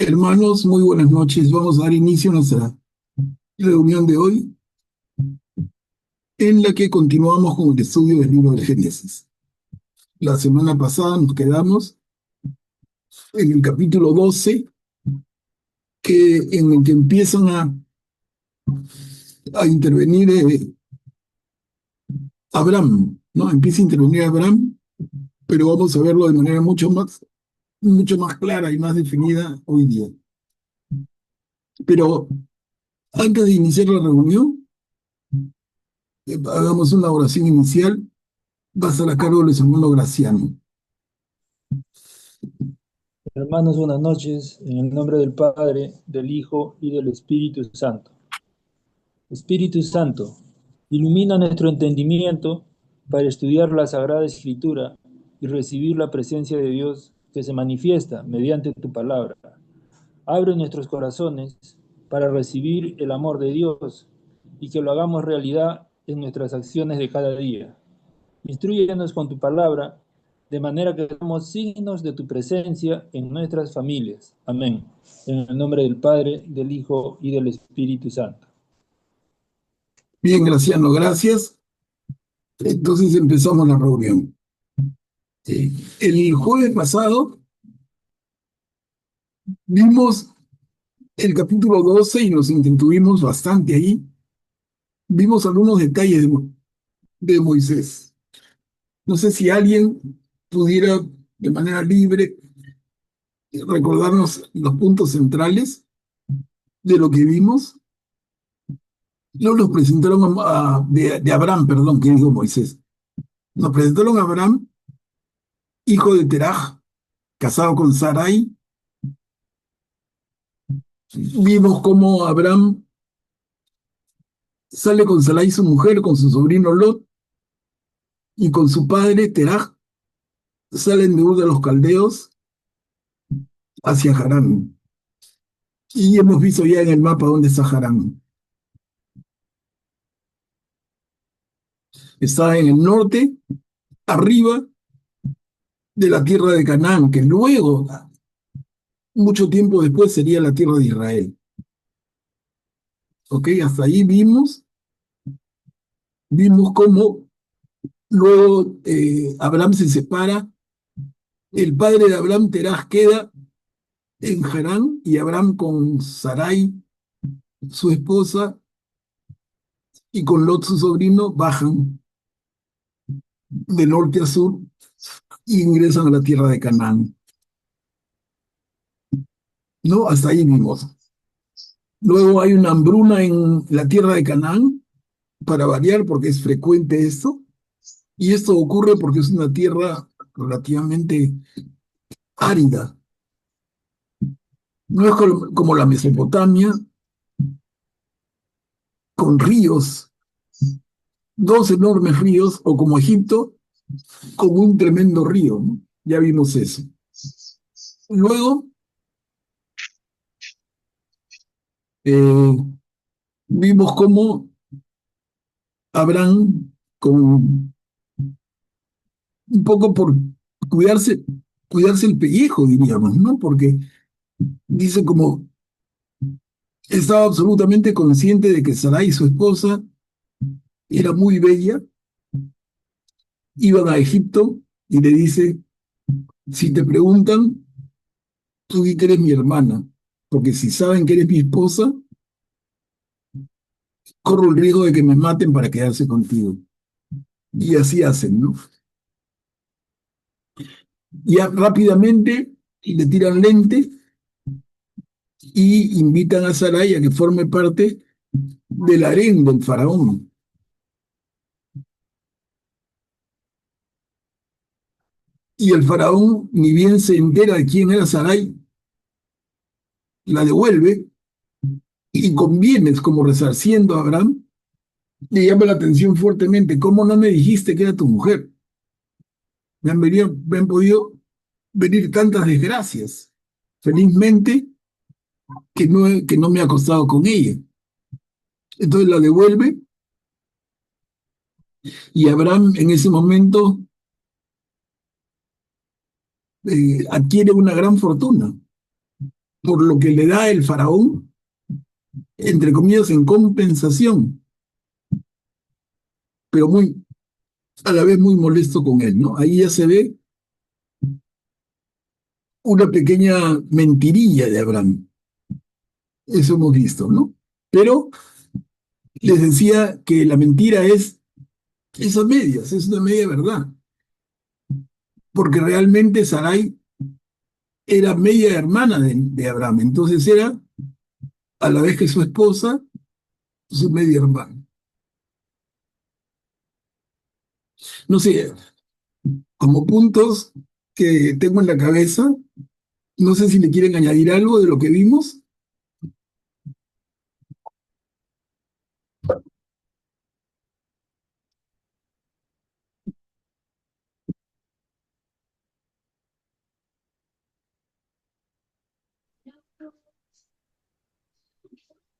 Hermanos, muy buenas noches. Vamos a dar inicio a nuestra reunión de hoy, en la que continuamos con el estudio del libro de Génesis. La semana pasada nos quedamos en el capítulo 12, en el que empiezan a intervenir Abraham, ¿no? Empieza a intervenir Abraham, pero vamos a verlo de manera mucho más clara y más definida hoy día. Pero antes de iniciar la reunión, hagamos una oración inicial. Va a estar a cargo del hermano Graciano. Hermanos, buenas noches. En el nombre del Padre, del Hijo y del Espíritu Santo. Espíritu Santo, ilumina nuestro entendimiento para estudiar la Sagrada Escritura y recibir la presencia de Dios que se manifiesta mediante tu palabra. Abre nuestros corazones para recibir el amor de Dios y que lo hagamos realidad en nuestras acciones de cada día. Instrúyenos con tu palabra, de manera que seamos signos de tu presencia en nuestras familias. Amén. En el nombre del Padre, del Hijo y del Espíritu Santo. Bien, Graciano, gracias. Entonces empezamos la reunión. El jueves pasado vimos el capítulo 12 y nos entretuvimos bastante ahí. Vimos algunos detalles de Moisés. No sé si alguien pudiera de manera libre recordarnos los puntos centrales de lo que vimos. No nos presentaron de Abraham, perdón, que dijo Moisés. Nos presentaron a Abraham, hijo de Teraj, casado con Sarai. Vimos cómo Abraham sale con Sarai, su mujer, con su sobrino Lot, y con su padre Teraj salen de Ur de los Caldeos hacia Harán. Y hemos visto ya en el mapa dónde está Harán. Está en el norte, arriba de la tierra de Canaán, que luego, mucho tiempo después, sería la tierra de Israel. ¿Ok? Hasta ahí vimos cómo luego Abraham se separa. El padre de Abraham, Teraj, queda en Harán y Abraham con Sarai, su esposa, y con Lot, su sobrino, bajan de norte a sur y ingresan a la tierra de Canaán. ¿No? Hasta ahí vimos. Luego hay una hambruna en la tierra de Canaán, para variar, porque es frecuente esto, y esto ocurre porque es una tierra relativamente árida. No es como la Mesopotamia, con ríos, dos enormes ríos, o como Egipto, con un tremendo río, ¿no? Ya vimos eso. Luego eh, vimos cómo Abraham, con un poco por cuidarse el pellejo, diríamos, ¿no? Porque dice como estaba absolutamente consciente de que Sarai, su esposa, era muy bella. Iban a Egipto y le dice, si te preguntan, tú di que eres mi hermana, porque si saben que eres mi esposa, corro el riesgo de que me maten para quedarse contigo. Y así hacen, ¿no? Ya rápidamente le tiran lente y invitan a Sarai a que forme parte del harén del faraón. Y el faraón, ni bien se entera de quién era Sarai, la devuelve y con bienes como resarciendo a Abraham, le llama la atención fuertemente. ¿Cómo no me dijiste que era tu mujer? Me han podido venir tantas desgracias. Felizmente que no me ha acostado con ella. Entonces la devuelve y Abraham en ese momento adquiere una gran fortuna, por lo que le da el faraón, entre comillas, en compensación, pero muy, a la vez muy molesto con él, ¿no? Ahí ya se ve una pequeña mentirilla de Abraham. Eso hemos visto, ¿no? Pero les decía que la mentira es a medias, es una media verdad, porque realmente Sarai era media hermana de Abraham, entonces era, a la vez que su esposa, su media hermana. No sé, como puntos que tengo en la cabeza, no sé si le quieren añadir algo de lo que vimos.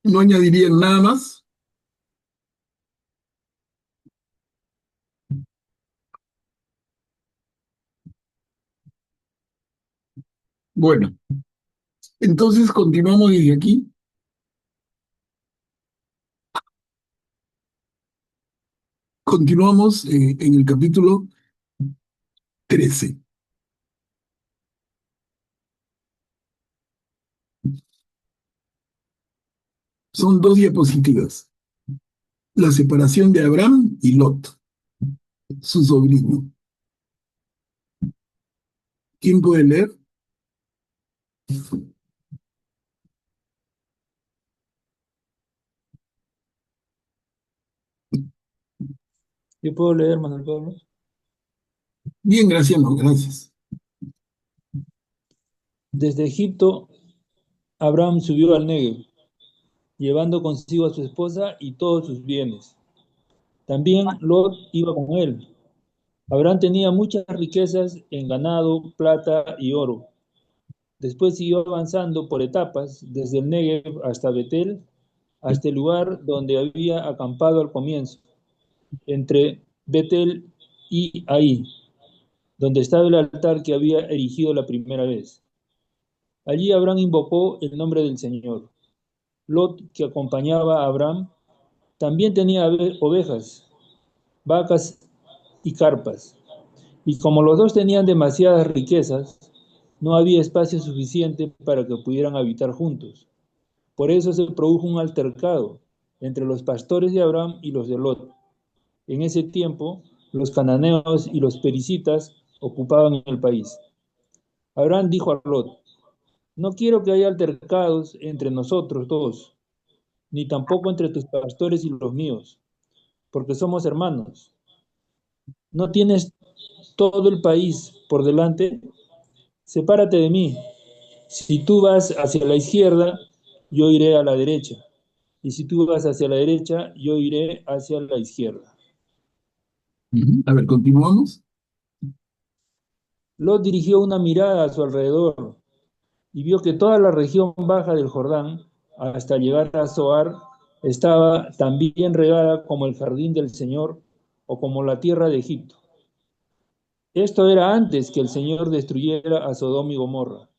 No añadirían nada más. Bueno, entonces continuamos desde aquí. Continuamos en el capítulo 13. Son dos diapositivas. La separación de Abraham y Lot, su sobrino. ¿Quién puede leer? Yo puedo leer, Manuel Pablo. Bien, Graciano, gracias. Desde Egipto, Abraham subió al Negev, llevando consigo a su esposa y todos sus bienes. También Lot iba con él. Abraham tenía muchas riquezas en ganado, plata y oro. Después siguió avanzando por etapas, desde el Negev hasta Betel, hasta el lugar donde había acampado al comienzo, entre Betel y Ahí, donde estaba el altar que había erigido la primera vez. Allí Abraham invocó el nombre del Señor. Lot, que acompañaba a Abraham, también tenía ovejas, vacas y carpas. Y como los dos tenían demasiadas riquezas, no había espacio suficiente para que pudieran habitar juntos. Por eso se produjo un altercado entre los pastores de Abraham y los de Lot. En ese tiempo, los cananeos y los pericitas ocupaban el país. Abraham dijo a Lot: no quiero que haya altercados entre nosotros dos, ni tampoco entre tus pastores y los míos, porque somos hermanos. ¿No tienes todo el país por delante? Sepárate de mí. Si tú vas hacia la izquierda, yo iré a la derecha. Y si tú vas hacia la derecha, yo iré hacia la izquierda. A ver, continuamos. Lot dirigió una mirada a su alrededor y vio que toda la región baja del Jordán, hasta llegar a Zoar, estaba tan bien regada como el jardín del Señor o como la tierra de Egipto. Esto era antes que el Señor destruyera a Sodoma y Gomorra.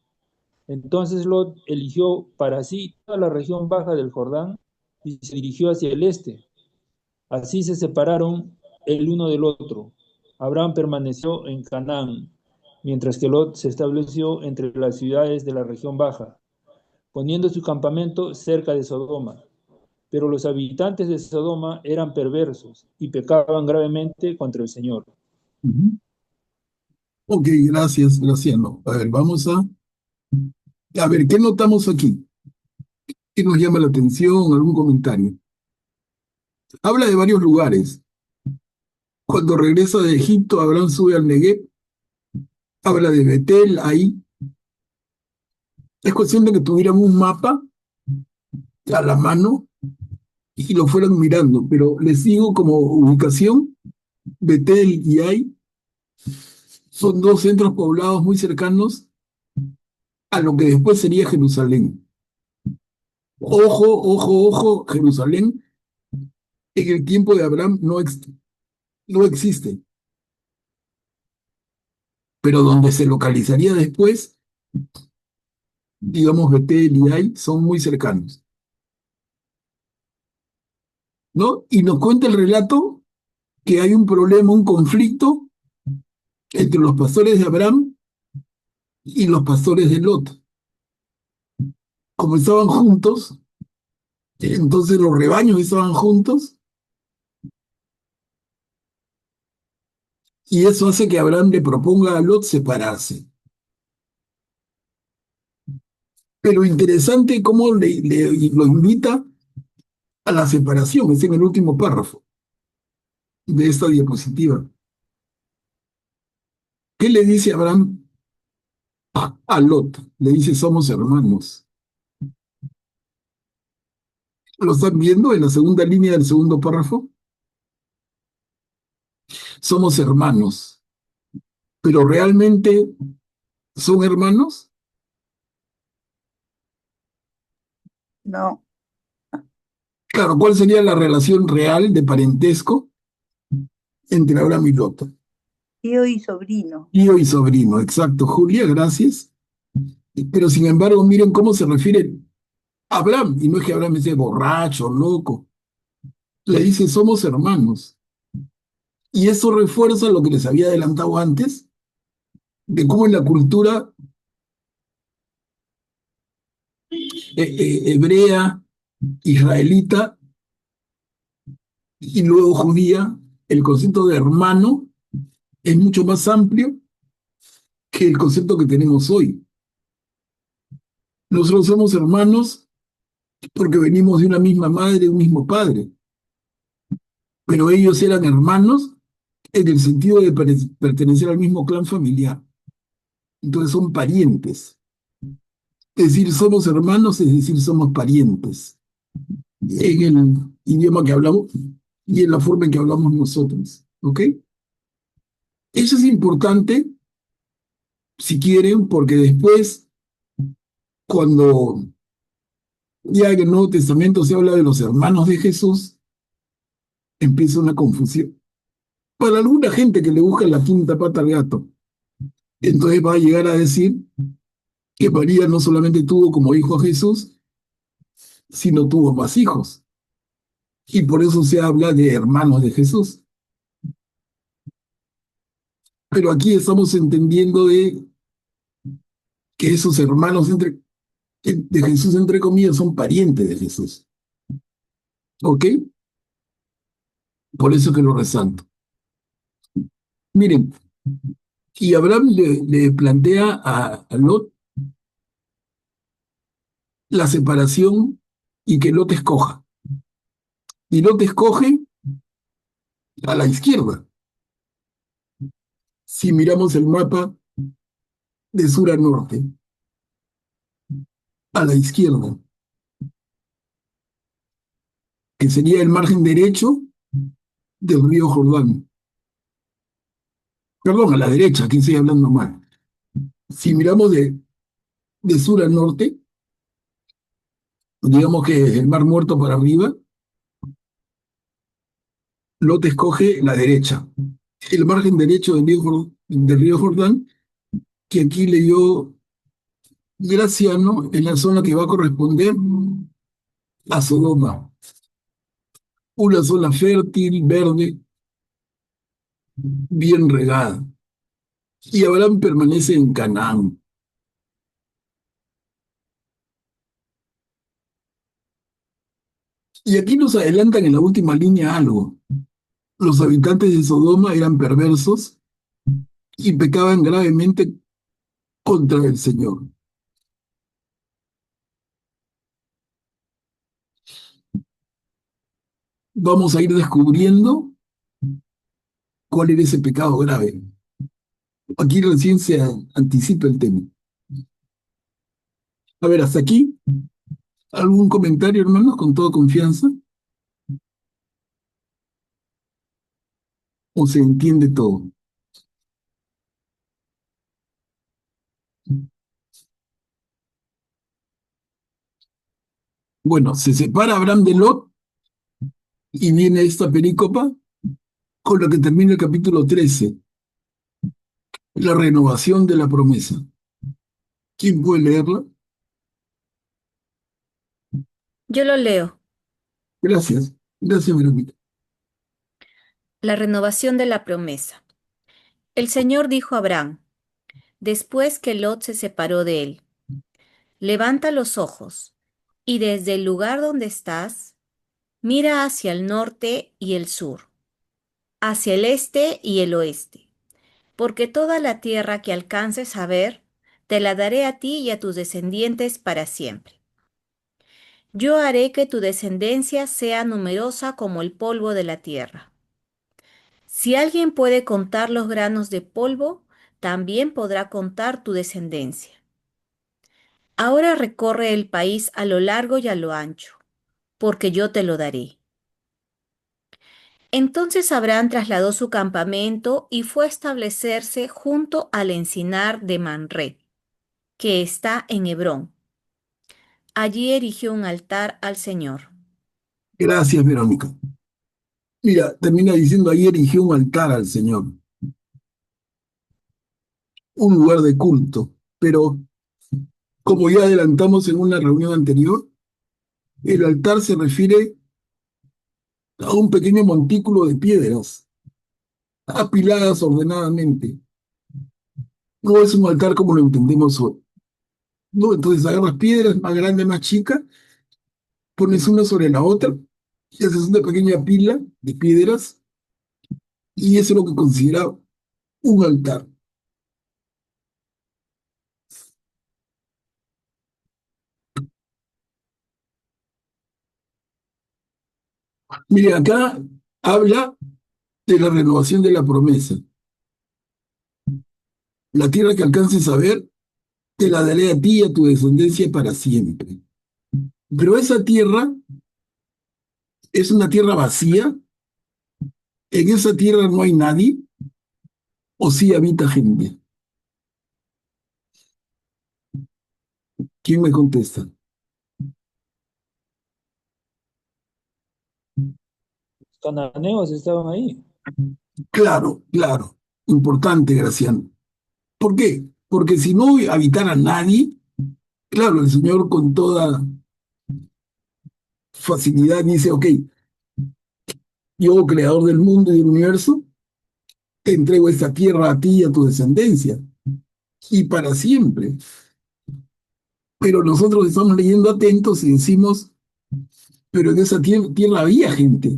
Entonces Lot eligió para sí toda la región baja del Jordán y se dirigió hacia el este. Así se separaron el uno del otro. Abraham permaneció en Canaán, mientras que Lot se estableció entre las ciudades de la región baja, poniendo su campamento cerca de Sodoma. Pero los habitantes de Sodoma eran perversos y pecaban gravemente contra el Señor. Ok, gracias, Graciano. A ver, vamos a ver, ¿qué notamos aquí? ¿Qué nos llama la atención? ¿Algún comentario? Habla de varios lugares. Cuando regresa de Egipto, Abraham sube al Negev. Habla de Betel, ahí. Es cuestión de que tuvieran un mapa a la mano y lo fueran mirando, pero les digo como ubicación, Betel y Ai son dos centros poblados muy cercanos a lo que después sería Jerusalén. Ojo, ojo, ojo, Jerusalén en el tiempo de Abraham no existe, pero donde se localizaría después digamos, Betel y Ai, son muy cercanos, ¿no? Y nos cuenta el relato que hay un problema, un conflicto entre los pastores de Abraham y los pastores de Lot. Como estaban juntos, entonces los rebaños estaban juntos, y eso hace que Abraham le proponga a Lot separarse. Pero interesante cómo lo invita a la separación, es en el último párrafo de esta diapositiva. ¿Qué le dice Abraham a Lot? Le dice, somos hermanos. ¿Lo están viendo en la segunda línea del segundo párrafo? Somos hermanos. ¿Pero realmente son hermanos? No, Claro, ¿cuál sería la relación real de parentesco entre Abraham y Lot? tío y sobrino. Tío y sobrino, exacto, Julia, gracias. Pero sin embargo, miren cómo se refiere a Abraham, y no es que Abraham esté borracho, loco. Le dice, somos hermanos. Y eso refuerza lo que les había adelantado antes, de cómo en la cultura hebrea, israelita y luego judía, el concepto de hermano es mucho más amplio que el concepto que tenemos hoy. Nosotros somos hermanos porque venimos de una misma madre, un mismo padre, pero ellos eran hermanos en el sentido de pertenecer al mismo clan familiar. Entonces son parientes. Es decir, somos hermanos, es decir, somos parientes en el idioma que hablamos y en la forma en que hablamos nosotros. ¿Ok? Eso es importante, si quieren, porque después, cuando ya en el Nuevo Testamento se habla de los hermanos de Jesús, empieza una confusión. Para alguna gente que le busca la quinta pata al gato, entonces va a llegar a decir que María no solamente tuvo como hijo a Jesús, sino tuvo más hijos. Y por eso se habla de hermanos de Jesús. Pero aquí estamos entendiendo de que esos hermanos de Jesús, entre comillas, son parientes de Jesús. ¿Ok? Por eso que lo resalto. Miren, y Abraham le plantea a Lot la separación y que Lot escoja. Y Lot escoge a la izquierda. Si miramos el mapa de sur a norte, a la izquierda, que sería el margen derecho del río Jordán. Perdón, a la derecha, aquí estoy hablando mal. Si miramos de sur a norte, digamos que el Mar Muerto para arriba, Lot escoge la derecha. El margen derecho del río Jordán, que aquí le dio Graciano, en la zona que va a corresponder a Sodoma. Una zona fértil, verde, bien regada. Y Abraham permanece en Canaán. Y aquí nos adelantan en la última línea algo. Los habitantes de Sodoma eran perversos y pecaban gravemente contra el Señor. Vamos a ir descubriendo cuál era ese pecado grave. Aquí recién se anticipa el tema. A ver, hasta aquí, ¿algún comentario, hermanos, con toda confianza? ¿O se entiende todo? Bueno, se separa Abraham de Lot y viene esta perícopa con la que termina el capítulo 13, la renovación de la promesa. ¿Quién puede leerla? Yo lo leo. Gracias. Gracias, Verónica. La renovación de la promesa. El Señor dijo a Abraham, después que Lot se separó de él, levanta los ojos y desde el lugar donde estás, mira hacia el norte y el sur, hacia el este y el oeste, porque toda la tierra que alcances a ver, te la daré a ti y a tus descendientes para siempre. Yo haré que tu descendencia sea numerosa como el polvo de la tierra. Si alguien puede contar los granos de polvo, también podrá contar tu descendencia. Ahora recorre el país a lo largo y a lo ancho, porque yo te lo daré. Entonces Abraham trasladó su campamento y fue a establecerse junto al encinar de Manré, que está en Hebrón. Allí erigió un altar al Señor. Gracias, Verónica. Mira, termina diciendo, ahí erigió un altar al Señor, un lugar de culto. Pero, como ya adelantamos en una reunión anterior, el altar se refiere a un pequeño montículo de piedras, apiladas ordenadamente. No es un altar como lo entendemos hoy. ¿No? Entonces agarras piedras más grandes, más chicas, pones una sobre la otra y haces una pequeña pila de piedras y eso es lo que considera un altar. Mire, acá habla de la renovación de la promesa. La tierra que alcances a ver, te la daré a ti y a tu descendencia para siempre. Pero esa tierra es una tierra vacía. En esa tierra no hay nadie, o sí habita gente. ¿Quién me contesta? Los cananeos estaban ahí. Claro, claro. Importante, Graciano. ¿Por qué? Porque si no habitara nadie, claro, el Señor con toda facilidad dice, ok, yo, creador del mundo y del universo, te entrego esta tierra a ti y a tu descendencia, y para siempre. Pero nosotros estamos leyendo atentos y decimos, pero en esa tierra había gente.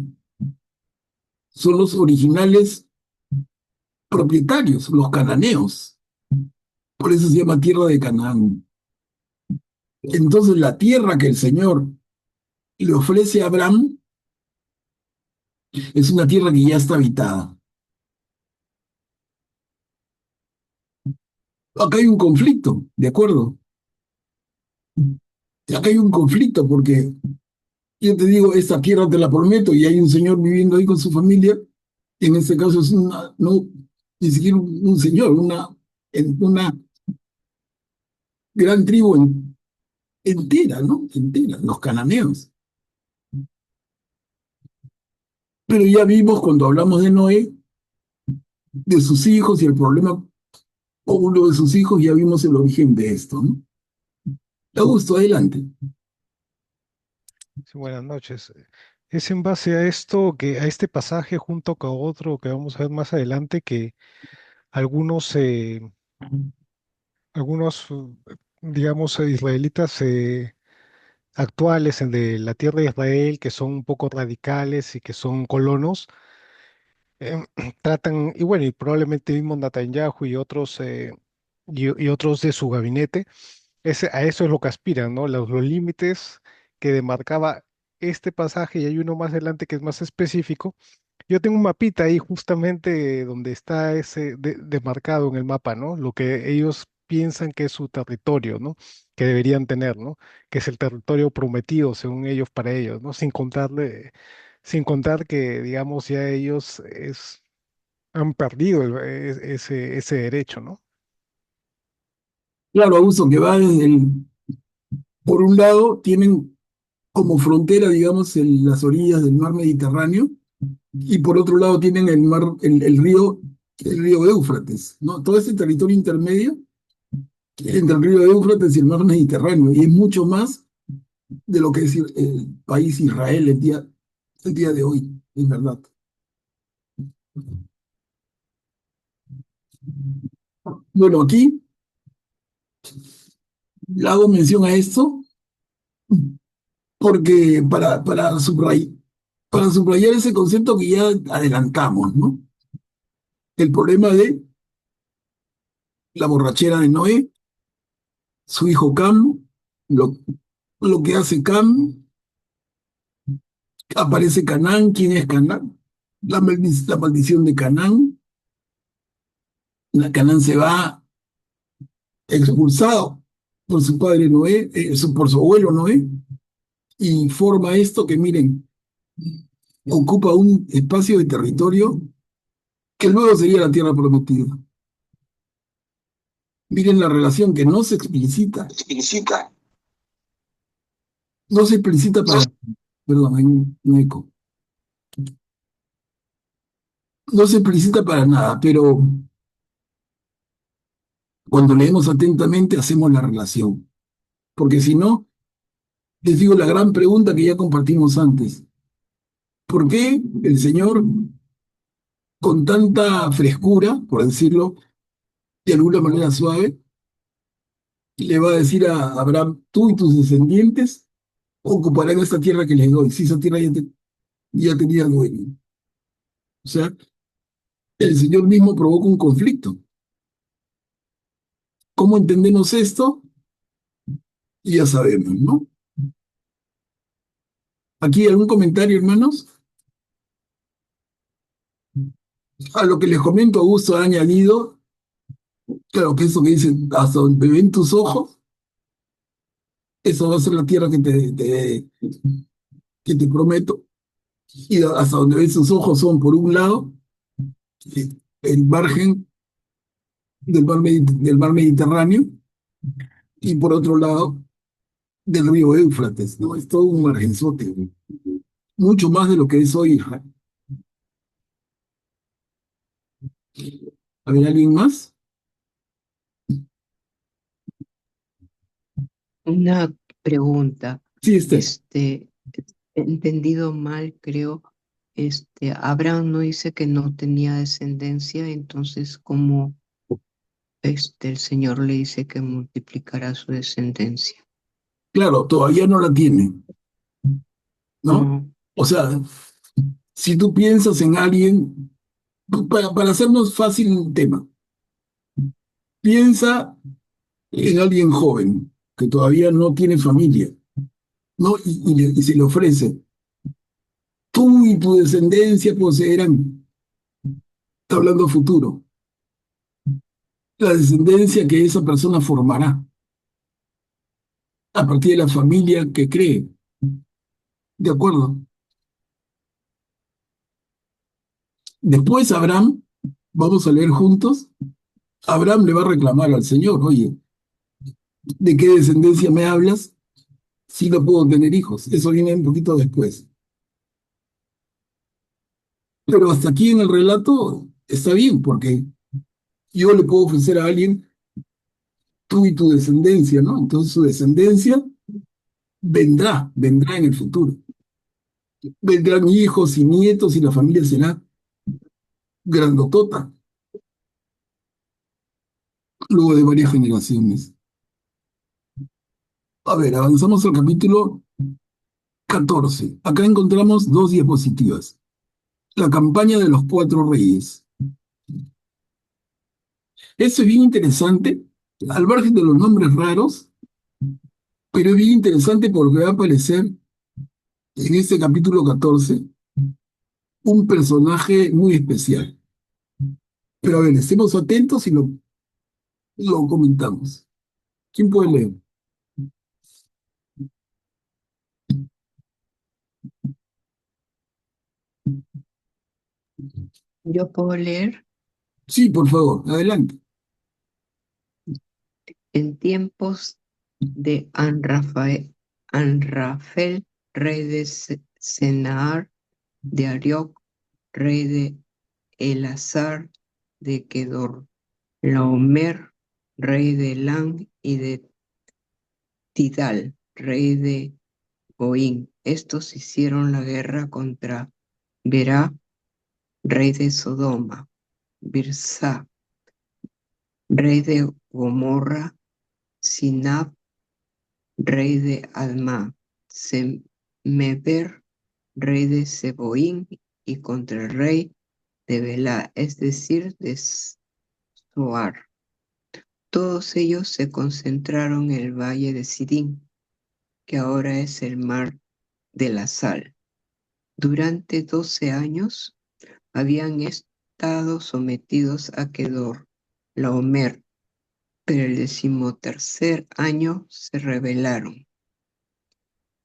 Son los originales propietarios, los cananeos. Por eso se llama tierra de Canaán. Entonces la tierra que el Señor le ofrece a Abraham es una tierra que ya está habitada. Acá hay un conflicto, ¿de acuerdo? Acá hay un conflicto porque yo te digo, esta tierra te la prometo y hay un señor viviendo ahí con su familia. En este caso es una, no, ni siquiera un señor, una gran tribu entera, ¿no? Entera, los cananeos. Pero ya vimos cuando hablamos de Noé, de sus hijos y el problema con uno de sus hijos, ya vimos el origen de esto, ¿no? Augusto, adelante. Sí, buenas noches. Es en base a esto que a este pasaje junto con otro que vamos a ver más adelante que algunos algunos digamos israelitas actuales en de la tierra de Israel que son un poco radicales y que son colonos tratan y bueno y probablemente mismo Netanyahu y otros y otros de su gabinete a eso es lo que aspiran, ¿no? Los límites que demarcaba este pasaje, y hay uno más adelante que es más específico. Yo tengo un mapita ahí justamente donde está ese demarcado en el mapa, ¿no? Lo que ellos piensan que es su territorio, ¿no? Que deberían tener, ¿no? Que es el territorio prometido, según ellos, para ellos, ¿no? Sin contar que, digamos, ya ellos han perdido ese derecho, ¿no? Claro, Augusto, que va desde por un lado, tienen como frontera, digamos, las orillas del mar Mediterráneo, y por otro lado tienen el río Éufrates, ¿no? Todo ese territorio intermedio entre el río Éufrates y el mar Mediterráneo, y es mucho más de lo que es el país Israel el día de hoy, es verdad. Bueno, aquí le hago mención a esto porque para subrayar ese concepto que ya adelantamos, ¿no? El problema de la borrachera de Noé, su hijo Cam, lo, lo que hace Cam, aparece Canaán. ¿Quién es Canaán? La maldición de Canaán. Canaán se va expulsado por su padre Noé, por su abuelo Noé, y forma esto que, miren, ocupa un espacio de territorio que luego sería la tierra prometida. Miren la relación que no se explicita. No se explicita para... Perdón, hay un eco. No se explicita para nada, pero cuando leemos atentamente hacemos la relación. Porque si no, les digo la gran pregunta que ya compartimos antes. ¿Por qué el Señor, con tanta frescura, por decirlo de alguna manera suave, le va a decir a Abraham: tú y tus descendientes ocuparán esta tierra que les doy, si esa tierra ya tenía dueño? O sea, el Señor mismo provoca un conflicto. ¿Cómo entendemos esto? Ya sabemos, ¿no? ¿Aquí algún comentario, hermanos? A lo que les comento, Augusto ha añadido, claro, que eso que dice, hasta donde ven tus ojos, eso va a ser la tierra que te prometo. Y hasta donde ven tus ojos son, por un lado, el margen del mar Mediterráneo, y por otro lado, del río Éufrates, ¿no? Es todo un margenzote, mucho más de lo que es hoy Israel. A ver, ¿alguien más? Una pregunta, Sí, he entendido mal, creo. Abraham no dice que no tenía descendencia, entonces ¿cómo el Señor le dice que multiplicará su descendencia? claro, todavía no la tiene, ¿no? No, O sea, si tú piensas en alguien, para hacernos fácil el tema, piensa en alguien joven que todavía no tiene familia, ¿no? Y se le ofrece: tú y tu descendencia poseerán, está hablando futuro, la descendencia que esa persona formará a partir de la familia que cree. ¿De acuerdo? Después Abraham, vamos a leer juntos, Abraham le va a reclamar al Señor: oye, ¿de qué descendencia me hablas si no puedo tener hijos? Eso viene un poquito después. Pero hasta aquí en el relato está bien, porque yo le puedo ofrecer a alguien: tú y tu descendencia, ¿no? Entonces su descendencia vendrá en el futuro. Vendrán hijos y nietos y la familia será grandotota luego de varias generaciones. A ver, avanzamos al capítulo 14. Acá encontramos dos diapositivas. La campaña de los 4 reyes. Eso es bien interesante, al margen de los nombres raros, pero es bien interesante porque va a aparecer en este capítulo 14 un personaje muy especial. Pero a ver, estemos atentos y lo comentamos. ¿Quién puede leer? yo puedo leer. Sí, por favor, adelante. En tiempos de Anrafel, rey de Sennaar, de Arioc, rey de Elazar, de Kedorlaomer, rey de Elam, y de Tidal, rey de Seboín. Estos hicieron la guerra contra Berá, rey de Sodoma, Birsá, rey de Gomorra, Sinab, rey de Admá, Semeber, rey de Seboín, y contra el rey de Belá, es decir, de Zoar. Todos ellos se concentraron en el valle de Sidín, que ahora es el mar de la sal. Durante 12 años habían estado sometidos a Kedor, Laomer, pero el 13º año se rebelaron.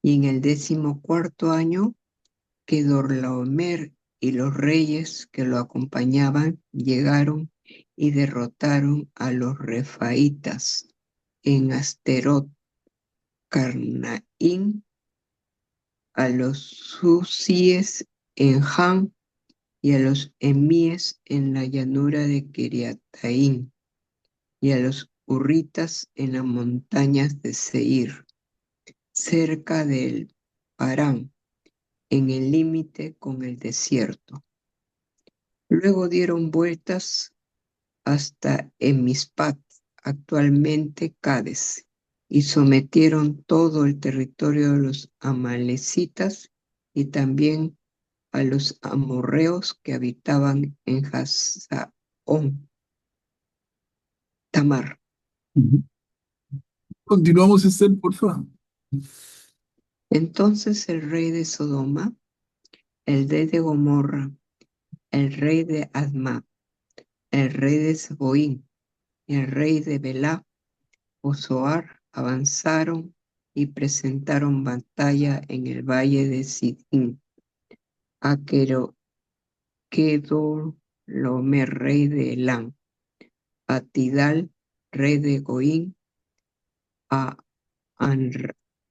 Y en el 14º año, Kedorlaomer y los reyes que lo acompañaban llegaron y derrotaron a los refaítas en Asterot, Carnaín, a los susíes en Han y a los emíes en la llanura de Kiriataim y a los hurritas en las montañas de Seir, cerca del Parán, en el límite con el desierto. Luego dieron vueltas hasta Emispat, actualmente Cades, y sometieron todo el territorio de los amalecitas y también a los amorreos que habitaban en Hazaón Tamar. Ujú. Continuamos, Esther, por favor. Entonces el rey de Sodoma, el rey de Gomorra, el rey de Adma, el rey de Seboín y el rey de Belá o Zoar avanzaron y presentaron batalla en el valle de Sidín a Kedorlaomer, rey de Elam, a Tidal, rey de Goín, a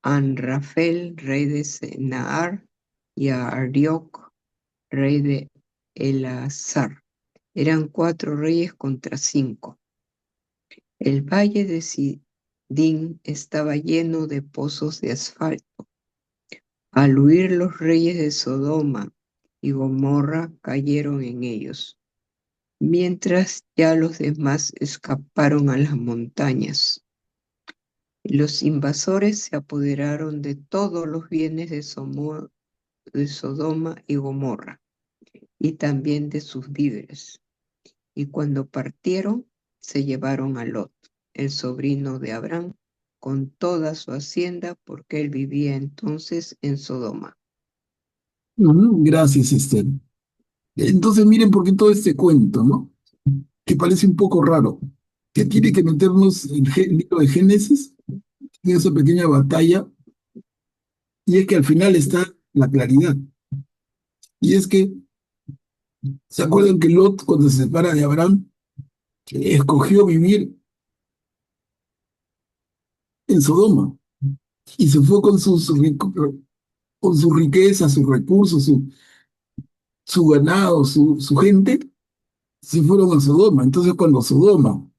Anrafel, rey de Senahar, y a Arioc, rey de Elazar. Eran 4 reyes contra 5. El valle de Sidín estaba lleno de pozos de asfalto. Al huir los reyes de Sodoma y Gomorra cayeron en ellos, mientras ya los demás escaparon a las montañas. Los invasores se apoderaron de todos los bienes de Sodoma y Gomorra, y también de sus víveres. Y cuando partieron, se llevaron a Lot, el sobrino de Abraham, con toda su hacienda, porque él vivía entonces en Sodoma. Ujú. Gracias, Esther. Entonces, miren por qué todo este cuento, ¿no? Que parece un poco raro, que tiene que meternos en el libro de Génesis, en esa pequeña batalla, y es que al final está la claridad. Y es que, ¿se acuerdan que Lot, cuando se separa de Abraham, escogió vivir en Sodoma y se fue con su riqueza, sus recursos, su ganado, su gente, se fueron a Sodoma? Entonces, cuando Sodoma,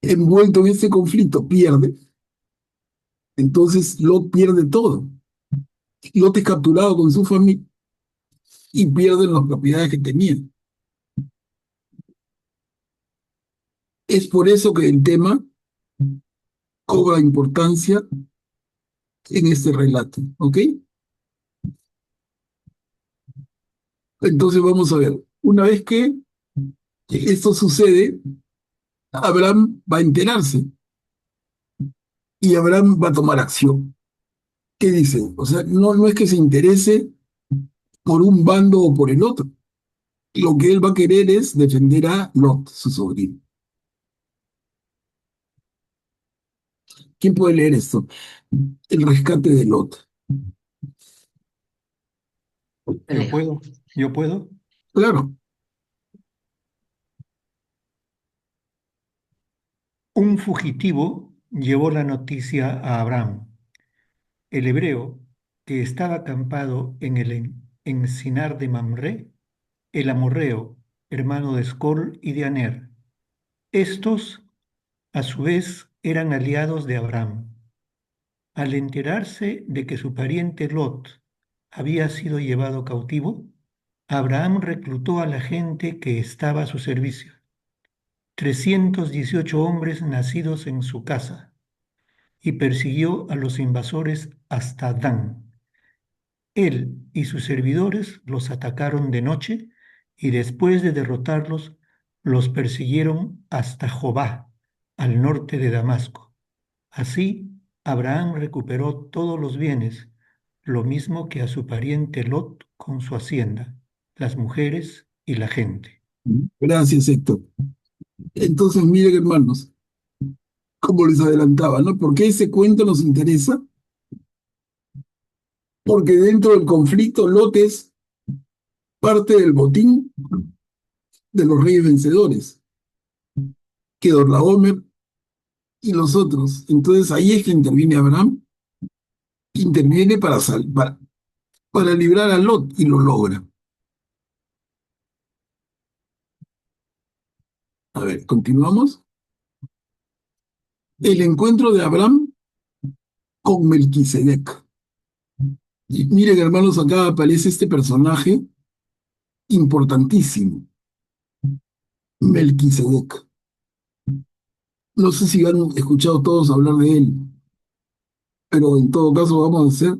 envuelto en este conflicto, pierde, entonces Lot pierde todo. Lot es capturado con su familia y pierden las propiedades que tenía. Es por eso que el tema cobra importancia en este relato, ¿ok? Entonces vamos a ver, una vez que esto sucede, Abraham va a enterarse y Abraham va a tomar acción. ¿Qué dice? O sea, no es que se interese por un bando o por el otro. Lo que él va a querer es defender a Lot, su sobrino. ¿Quién puede leer esto? El rescate de Lot. Yo puedo, yo puedo. Claro. Un fugitivo llevó la noticia a Abraham. El hebreo, que estaba acampado en el encinar de Mamré, el amorreo, hermano de Escol y de Aner. Estos, a su vez, eran aliados de Abraham. Al enterarse de que su pariente Lot había sido llevado cautivo, Abraham reclutó a la gente que estaba a su servicio, 318 hombres nacidos en su casa, y persiguió a los invasores hasta Dan. Él y sus servidores los atacaron de noche y después de derrotarlos, los persiguieron hasta Jobá, al norte de Damasco. Así, Abraham recuperó todos los bienes, lo mismo que a su pariente Lot con su hacienda, las mujeres y la gente. Gracias, Héctor. Entonces, miren, hermanos, como les adelantaba, ¿no? ¿Por qué ese cuento nos interesa? Porque dentro del conflicto, Lot es parte del botín de los reyes vencedores, Kedorlaomer y los otros. Entonces ahí es que interviene Abraham, interviene para librar a Lot y lo logra. A ver, continuamos. El encuentro de Abraham con Melquisedec. Y miren, hermanos, acá aparece este personaje importantísimo, Melquisedec. No sé si han escuchado todos hablar de él, pero en todo caso vamos a hacer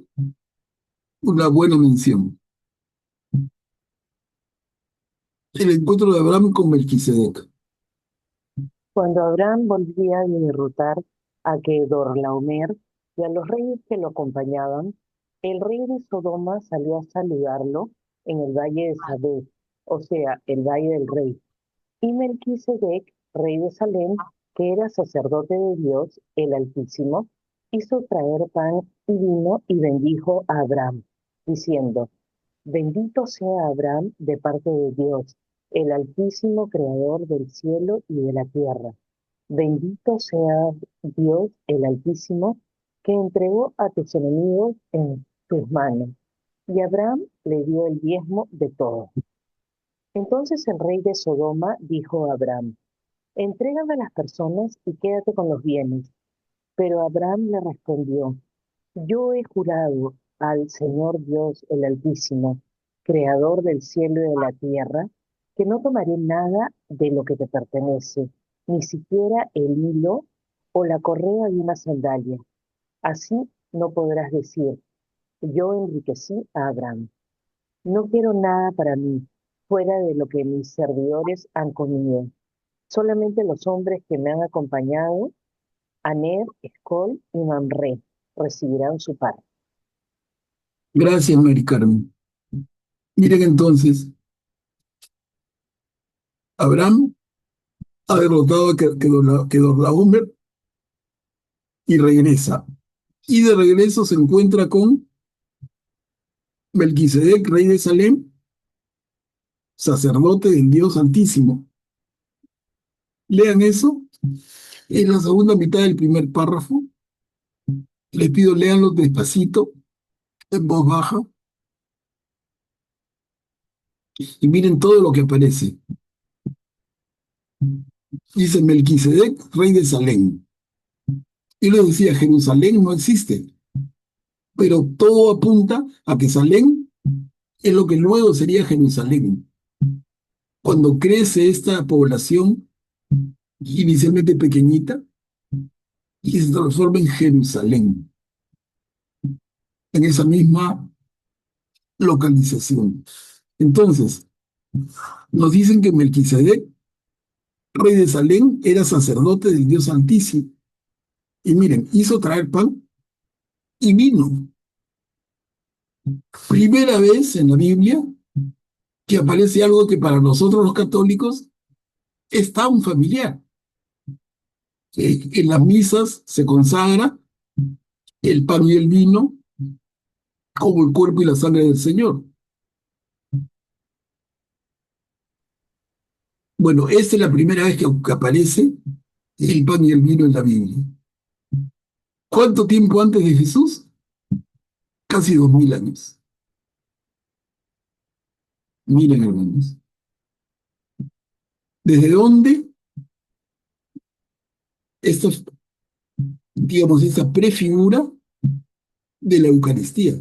una buena mención. El encuentro de Abraham con Melquisedec. Cuando Abraham volvía de derrotar a Kedorlaomer y a los reyes que lo acompañaban, el rey de Sodoma salió a saludarlo en el valle de Sabé, o sea, el valle del rey. Y Melquisedec, rey de Salem, que era sacerdote de Dios, el Altísimo, hizo traer pan y vino y bendijo a Abraham, diciendo: Bendito sea Abraham de parte de Dios, el Altísimo Creador del cielo y de la tierra. Bendito sea Dios el Altísimo, que entregó a tus enemigos en tus manos. Y Abraham le dio el diezmo de todo. Entonces el rey de Sodoma dijo a Abraham: Entrégame a las personas y quédate con los bienes. Pero Abraham le respondió: Yo he jurado al Señor Dios el Altísimo, Creador del cielo y de la tierra, que no tomaré nada de lo que te pertenece, ni siquiera el hilo o la correa de una sandalia. Así no podrás decir: Yo enriquecí a Abraham. No quiero nada para mí, fuera de lo que mis servidores han comido. Solamente los hombres que me han acompañado, Aner, Escol y Mamre, recibirán su parte. Gracias, Mary Carmen. Miren entonces, Abraham ha derrotado a Kedorlaomer y regresa. Y de regreso se encuentra con Melquisedec, rey de Salem, sacerdote del Dios Altísimo. Lean eso en la segunda mitad del primer párrafo. Les pido léanlo despacito, en voz baja, y miren todo lo que aparece. Dice Melquisedec, rey de Salem. Y les decía, Jerusalén no existe, pero todo apunta a que Salem es lo que luego sería Jerusalén. Cuando crece esta población, inicialmente pequeñita, y se transforma en Jerusalén, en esa misma localización. Entonces, nos dicen que Melquisedec, rey de Salem, era sacerdote del Dios Altísimo. Y miren, hizo traer pan y vino. Primera vez en la Biblia que aparece algo que para nosotros los católicos es tan familiar. En las misas se consagra el pan y el vino como el cuerpo y la sangre del Señor. Bueno, esta es la primera vez que aparece el pan y el vino en la Biblia. ¿Cuánto tiempo antes de Jesús? Casi 2000 años. Miren, hermanos. ¿Desde dónde esta, digamos, esta prefigura de la Eucaristía.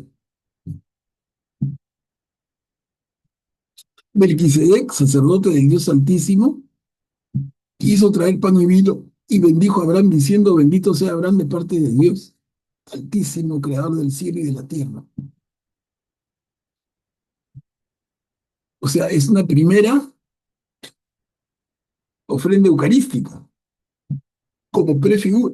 Melquisedec, sacerdote del Dios Altísimo, hizo traer pan y vino y bendijo a Abraham diciendo, bendito sea Abraham de parte de Dios, Altísimo, creador del cielo y de la tierra. O sea, es una primera ofrenda eucarística, como prefigura.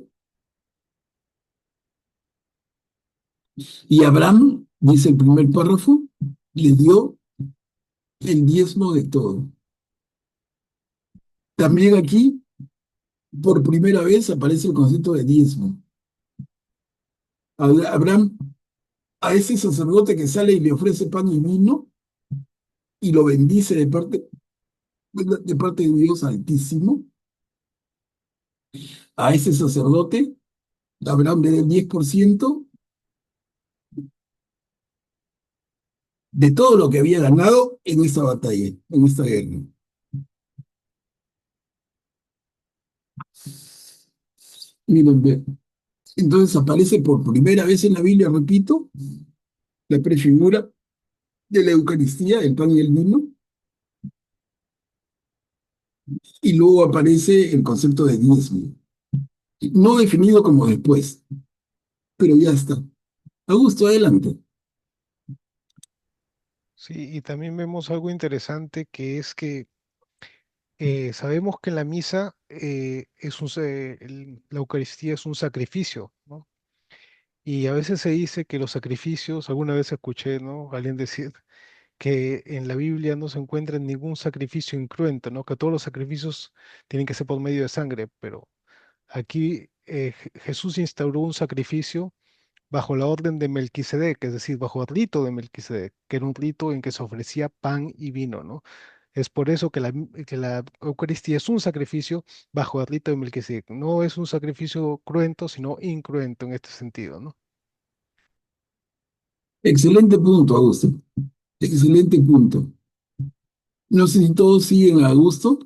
Y Abraham, dice el primer párrafo, le dio el diezmo de todo. También aquí, por primera vez, aparece el concepto de diezmo. Abraham, a ese sacerdote que sale y le ofrece pan y vino y lo bendice de parte de Dios Altísimo, a ese sacerdote, Abraham le da el 10% de todo lo que había ganado en esta batalla, en esta guerra. Miren, ve. Entonces aparece por primera vez en la Biblia, repito, la prefigura de la Eucaristía, el pan y el vino, y luego aparece el concepto de diezmo, no definido como después, pero ya está. Augusto, adelante. Sí, y también vemos algo interesante que es que sabemos que en la misa la Eucaristía es un sacrificio, ¿no? Y a veces se dice que los sacrificios, alguna vez escuché, ¿no? Alguien decir que en la Biblia no se encuentra ningún sacrificio incruento, ¿no? Que todos los sacrificios tienen que ser por medio de sangre, pero aquí Jesús instauró un sacrificio bajo la orden de Melquisedec, es decir, bajo el rito de Melquisedec, que era un rito en que se ofrecía pan y vino, ¿no? Es por eso que la Eucaristía es un sacrificio bajo el rito de Melquisedec. No es un sacrificio cruento, sino incruento en este sentido, ¿no? Excelente punto, Augusto. Excelente punto. No sé si todos siguen a Augusto.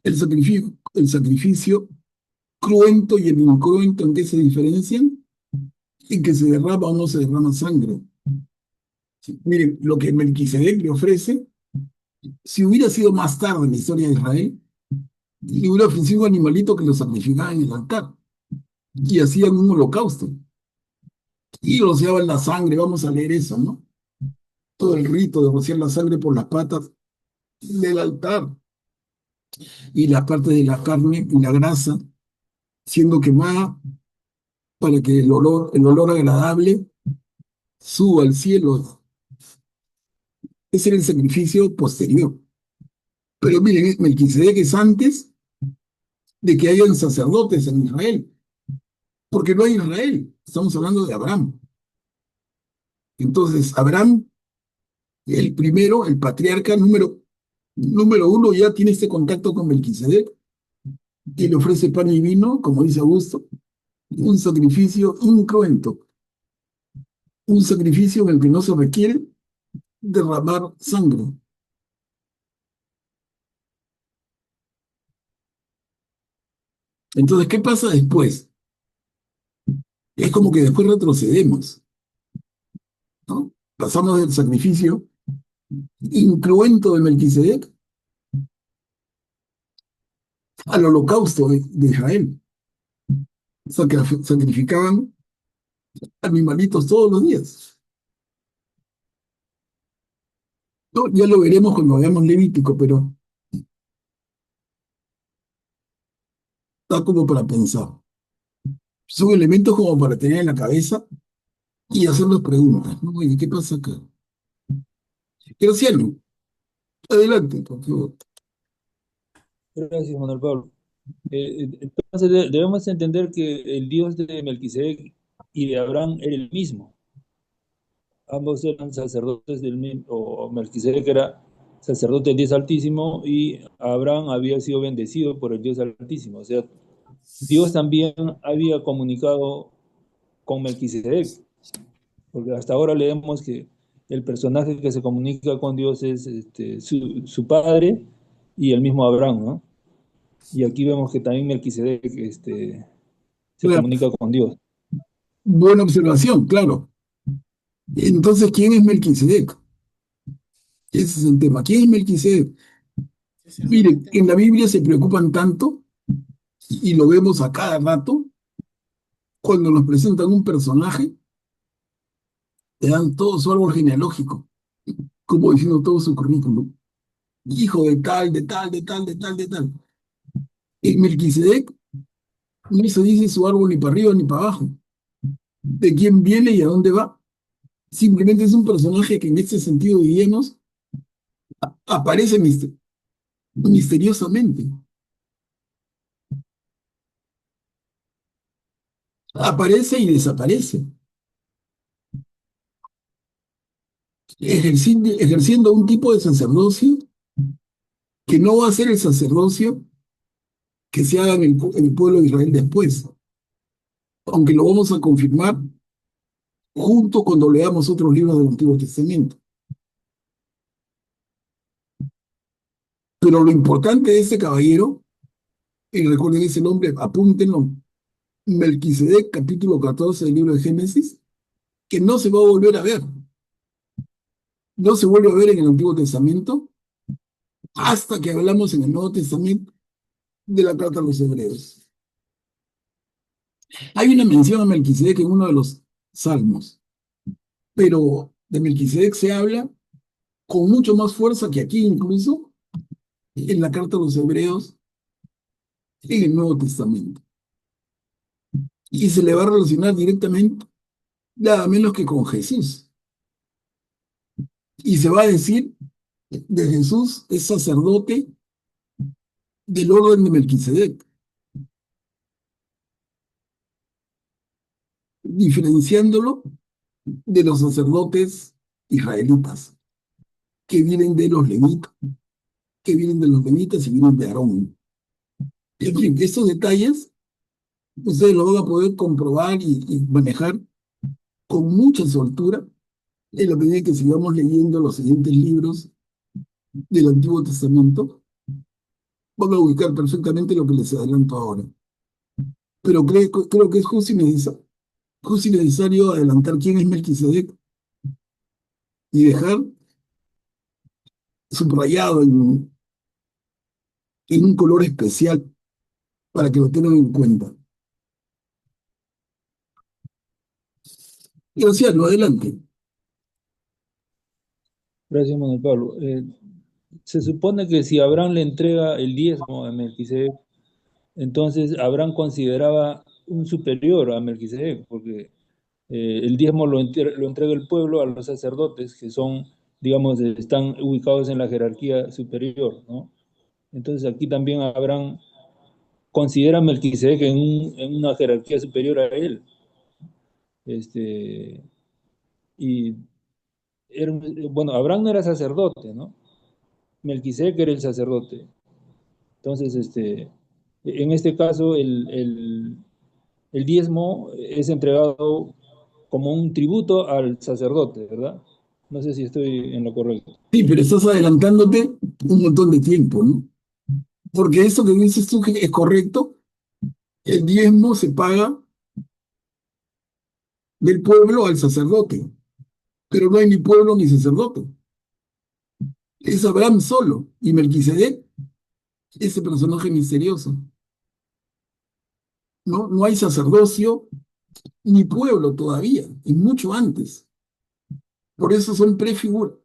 El sacrificio cruento y el incruento, ¿en qué se diferencian? En que se derrama o no se derrama sangre. Sí, miren, lo que Melquisedec le ofrece, si hubiera sido más tarde en la historia de Israel, le hubiera ofrecido un animalito que lo sacrificaba en el altar y hacían un holocausto y rociaban la sangre. Vamos a leer eso, ¿no? Todo el rito de rociar la sangre por las patas del altar y la parte de la carne y la grasa siendo quemada para que el olor agradable suba al cielo. Ese era el sacrificio posterior. Pero miren, Melquisedec es antes de que hayan sacerdotes en Israel, porque no hay Israel, estamos hablando de Abraham. Entonces, Abraham, el primero, el patriarca número uno, ya tiene este contacto con Melquisedec y le ofrece pan y vino, como dice Augusto, un sacrificio incruento, un sacrificio en el que no se requiere derramar sangre. Entonces, ¿qué pasa después? Es como que después retrocedemos, ¿no? Pasamos del sacrificio incruento de Melquisedec al holocausto de Israel. Sacrificaban animalitos todos los días. No, ya lo veremos cuando veamos Levítico, pero está como para pensar. Son elementos como para tener en la cabeza y hacernos preguntas, ¿no? Oye, ¿qué pasa acá? Graciano, adelante, por favor. Gracias, Manuel Pablo. Entonces debemos entender que el Dios de Melquisedec y de Abraham era el mismo. Ambos eran sacerdotes del mismo, o Melquisedec era sacerdote del Dios Altísimo y Abraham había sido bendecido por el Dios Altísimo. O sea, Dios también había comunicado con Melquisedec, porque hasta ahora leemos que el personaje que se comunica con Dios es su padre y el mismo Abraham, ¿no? Y aquí vemos que también Melquisedec se Claro, comunica con Dios. Buena observación, claro. Entonces, ¿quién es Melquisedec? Ese es el tema. ¿Quién es Melquisedec? Miren, en la Biblia se preocupan tanto, y lo vemos a cada rato, cuando nos presentan un personaje, te dan todo su árbol genealógico, como diciendo todo su currículum. Hijo de tal, de tal, de tal, de tal, de tal. En Melquisedec no se dice su árbol ni para arriba ni para abajo, de quién viene y a dónde va. Simplemente es un personaje que en este sentido, diríamos, aparece misteriosamente. Aparece y desaparece, ejerciendo un tipo de sacerdocio que no va a ser el sacerdocio que se haga en el pueblo de Israel después, aunque lo vamos a confirmar junto cuando leamos otros libros del Antiguo Testamento. Pero lo importante de ese caballero, y recuerden ese nombre, apúntenlo, Melquisedec, capítulo 14 del libro de Génesis, que no se va a volver a ver. No se vuelve a ver en el Antiguo Testamento hasta que hablamos en el Nuevo Testamento de la carta a los Hebreos. Hay una mención a Melquisedec en uno de los salmos, pero de Melquisedec se habla con mucho más fuerza que aquí incluso en la carta a los Hebreos en el Nuevo Testamento. Y se le va a relacionar directamente nada menos que con Jesús. Y se va a decir de Jesús es sacerdote del orden de Melquisedec, diferenciándolo de los sacerdotes israelitas que vienen de los levitas, que vienen de los levitas y vienen de Aarón. En fin, estos detalles ustedes lo van a poder comprobar y manejar con mucha soltura en la medida que sigamos leyendo los siguientes libros del Antiguo Testamento. Van a ubicar perfectamente lo que les adelanto ahora. Pero creo que es justo y necesario adelantar quién es Melquisedec y dejar subrayado en un color especial para que lo tengan en cuenta. Graciano, adelante. Gracias, Manuel Pablo. Se supone que si Abraham le entrega el diezmo a Melquisedec, entonces Abraham consideraba un superior a Melquisedec, porque el diezmo lo entrega el pueblo a los sacerdotes, que son, digamos, están ubicados en la jerarquía superior, ¿no? Entonces aquí también Abraham considera a Melquisedec en una jerarquía superior a él. Este, y bueno, Abraham no era sacerdote, ¿no? Melquisedec era el sacerdote. Entonces, en este caso, el diezmo es entregado como un tributo al sacerdote, ¿verdad? No sé si estoy en lo correcto. Sí, pero estás adelantándote un montón de tiempo, ¿no? Porque eso que dices tú que es correcto, el diezmo se paga del pueblo al sacerdote, pero no hay ni pueblo ni sacerdote. Es Abraham solo y Melquisedec, ese personaje misterioso. ¿No? No hay sacerdocio ni pueblo todavía, y mucho antes. Por eso son prefiguras.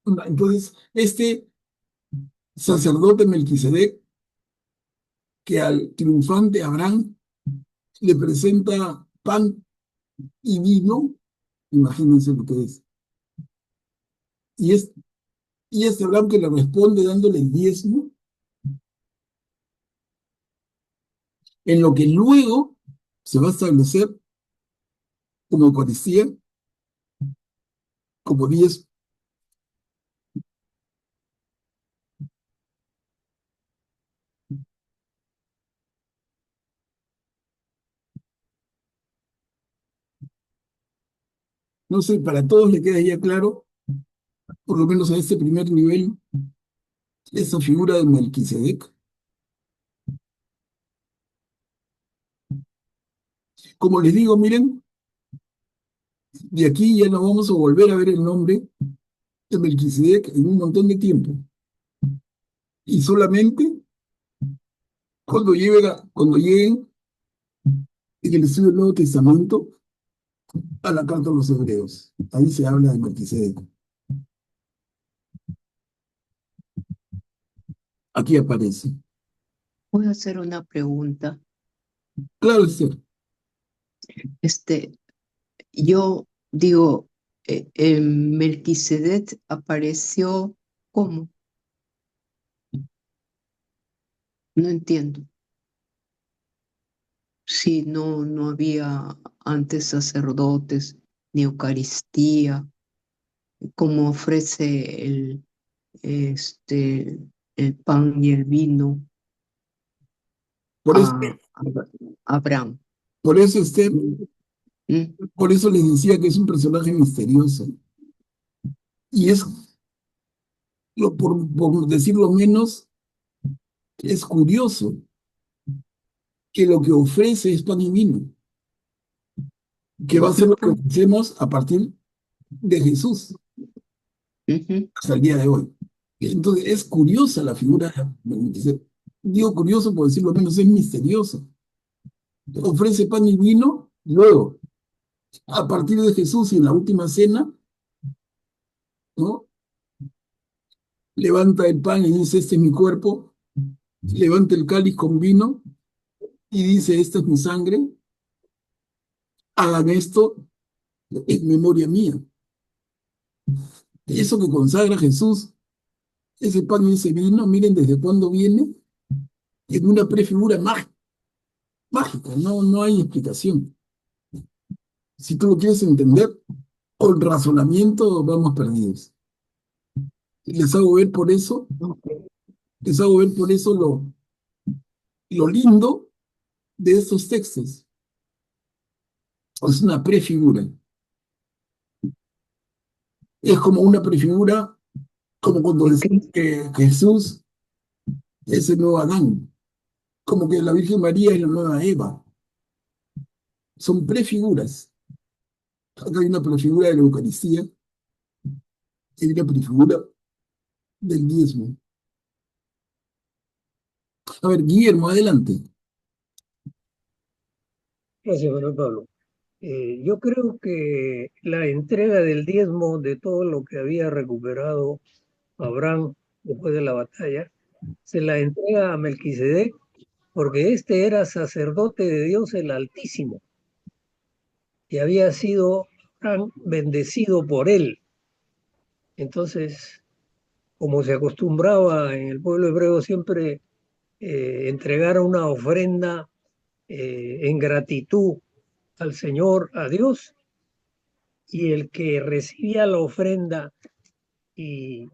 Entonces, este sacerdote Melquisedec, que al triunfante Abraham le presenta pan y vino, imagínense lo que es. Y, es, y este Abraham que le responde dándole el diezmo, en lo que luego se va a establecer como Eucaristía, como diezmo. No sé, para todos le queda ya claro, por lo menos a este primer nivel, esa figura de Melquisedec. Como les digo, miren, de aquí ya no vamos a volver a ver el nombre de Melquisedec en un montón de tiempo. Y solamente cuando lleguen en el estudio del Nuevo Testamento a la carta a los Hebreos. Ahí se habla de Melquisedec. Aquí aparece. Voy a hacer una pregunta. Claro, es cierto. Este, yo digo, Melquisedec apareció ¿cómo? No entiendo. Si no había antes sacerdotes ni Eucaristía, ¿cómo ofrece este, el pan y el vino Por eso, a Abraham? por eso, Esther, ¿Mm? por eso les decía que es un personaje misterioso. Y es, por decirlo menos, es curioso que lo que ofrece es pan y vino, que va a ser lo que ofrecemos a partir de Jesús Ujú. hasta el día de hoy. Entonces, es curiosa la figura. Digo curioso por decirlo menos, es misterioso. Ofrece pan y vino, luego, a partir de Jesús y en la última cena, ¿no? Levanta el pan y dice, este es mi cuerpo, levanta el cáliz con vino y dice, esta es mi sangre, hagan esto en memoria mía. Eso que consagra Jesús, ese pan y ese vino, miren desde cuándo viene, en una prefigura mágica, no hay explicación. Si tú lo quieres entender, con razonamiento vamos perdidos. Les hago ver por eso, les hago ver por eso lo lindo de estos textos. Es una prefigura. Es como una prefigura, como cuando decimos que Jesús es el nuevo Adán, como que la Virgen María es la nueva Eva. Son prefiguras. Acá hay una prefigura de la Eucaristía y hay una prefigura del diezmo. A ver, Guillermo, adelante. Gracias, Manuel Pablo. Yo creo que la entrega del diezmo de todo lo que había recuperado Abraham después de la batalla, se la entrega a Melquisedec porque este era sacerdote de Dios el Altísimo y había sido Abraham bendecido por él. Entonces, como se acostumbraba en el pueblo hebreo siempre entregar una ofrenda en gratitud al Señor, a Dios, y el que recibía la ofrenda y,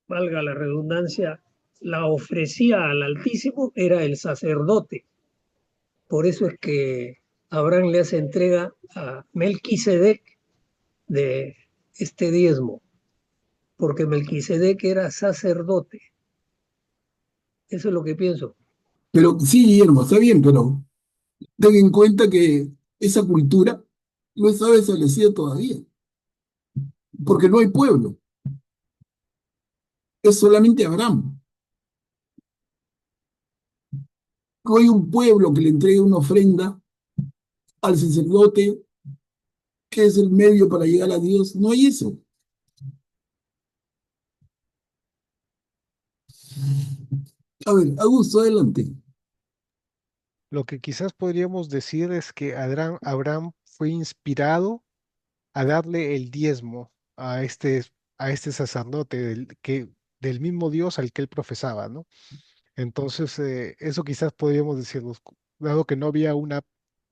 valga la redundancia, la ofrecía al Altísimo era el sacerdote. Por eso es que Abraham le hace entrega a Melquisedec de este diezmo, porque Melquisedec era sacerdote. Eso es lo que pienso. Pero sí, Guillermo, está bien, pero ten en cuenta que esa cultura no estaba establecida todavía, porque no hay pueblo, es solamente Abraham. No hay un pueblo que le entregue una ofrenda al sacerdote, que es el medio para llegar a Dios. No hay eso. A ver, Augusto, adelante. Lo que quizás podríamos decir es que Abraham fue inspirado a darle el diezmo a este sacerdote del mismo Dios al que él profesaba, ¿no? Entonces, eso quizás podríamos decirnos, dado que no había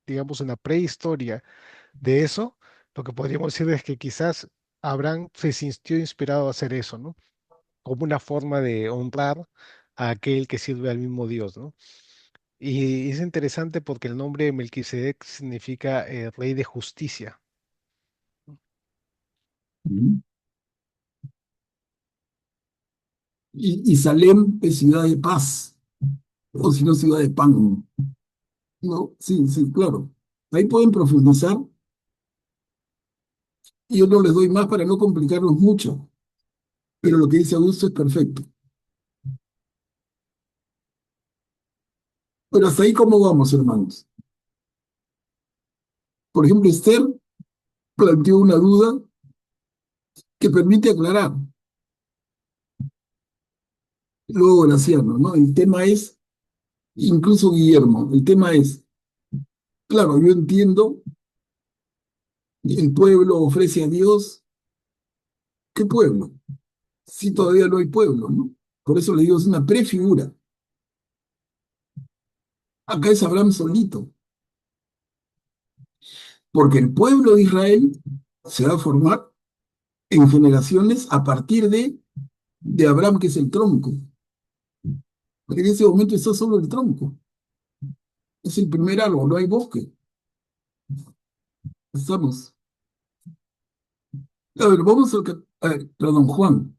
digamos, una prehistoria de eso, lo que podríamos decir es que quizás Abraham se sintió inspirado a hacer eso, ¿no? Como una forma de honrar a aquel que sirve al mismo Dios, ¿no? Y es interesante porque el nombre de Melquisedec significa rey de justicia. Y Salem es ciudad de paz, o si no, ciudad de pan. ¿No? Sí, sí, claro. Ahí pueden profundizar y yo no les doy más para no complicarlos mucho, pero lo que dice Augusto es perfecto. Pero hasta ahí, ¿cómo vamos, hermanos? Por ejemplo, Esther planteó una duda que permite aclarar. Luego Graciano, ¿no? El tema es, incluso Guillermo, el tema es, claro, yo entiendo, el pueblo ofrece a Dios, ¿qué pueblo? Si todavía no hay pueblo, ¿no? Por eso le digo, es una prefigura. Acá es Abraham solito, porque el pueblo de Israel se va a formar en generaciones a partir de Abraham, que es el tronco. Porque en ese momento está solo el tronco. Es el primer árbol, no hay bosque. Estamos. A ver, vamos al... A ver, perdón, Juan.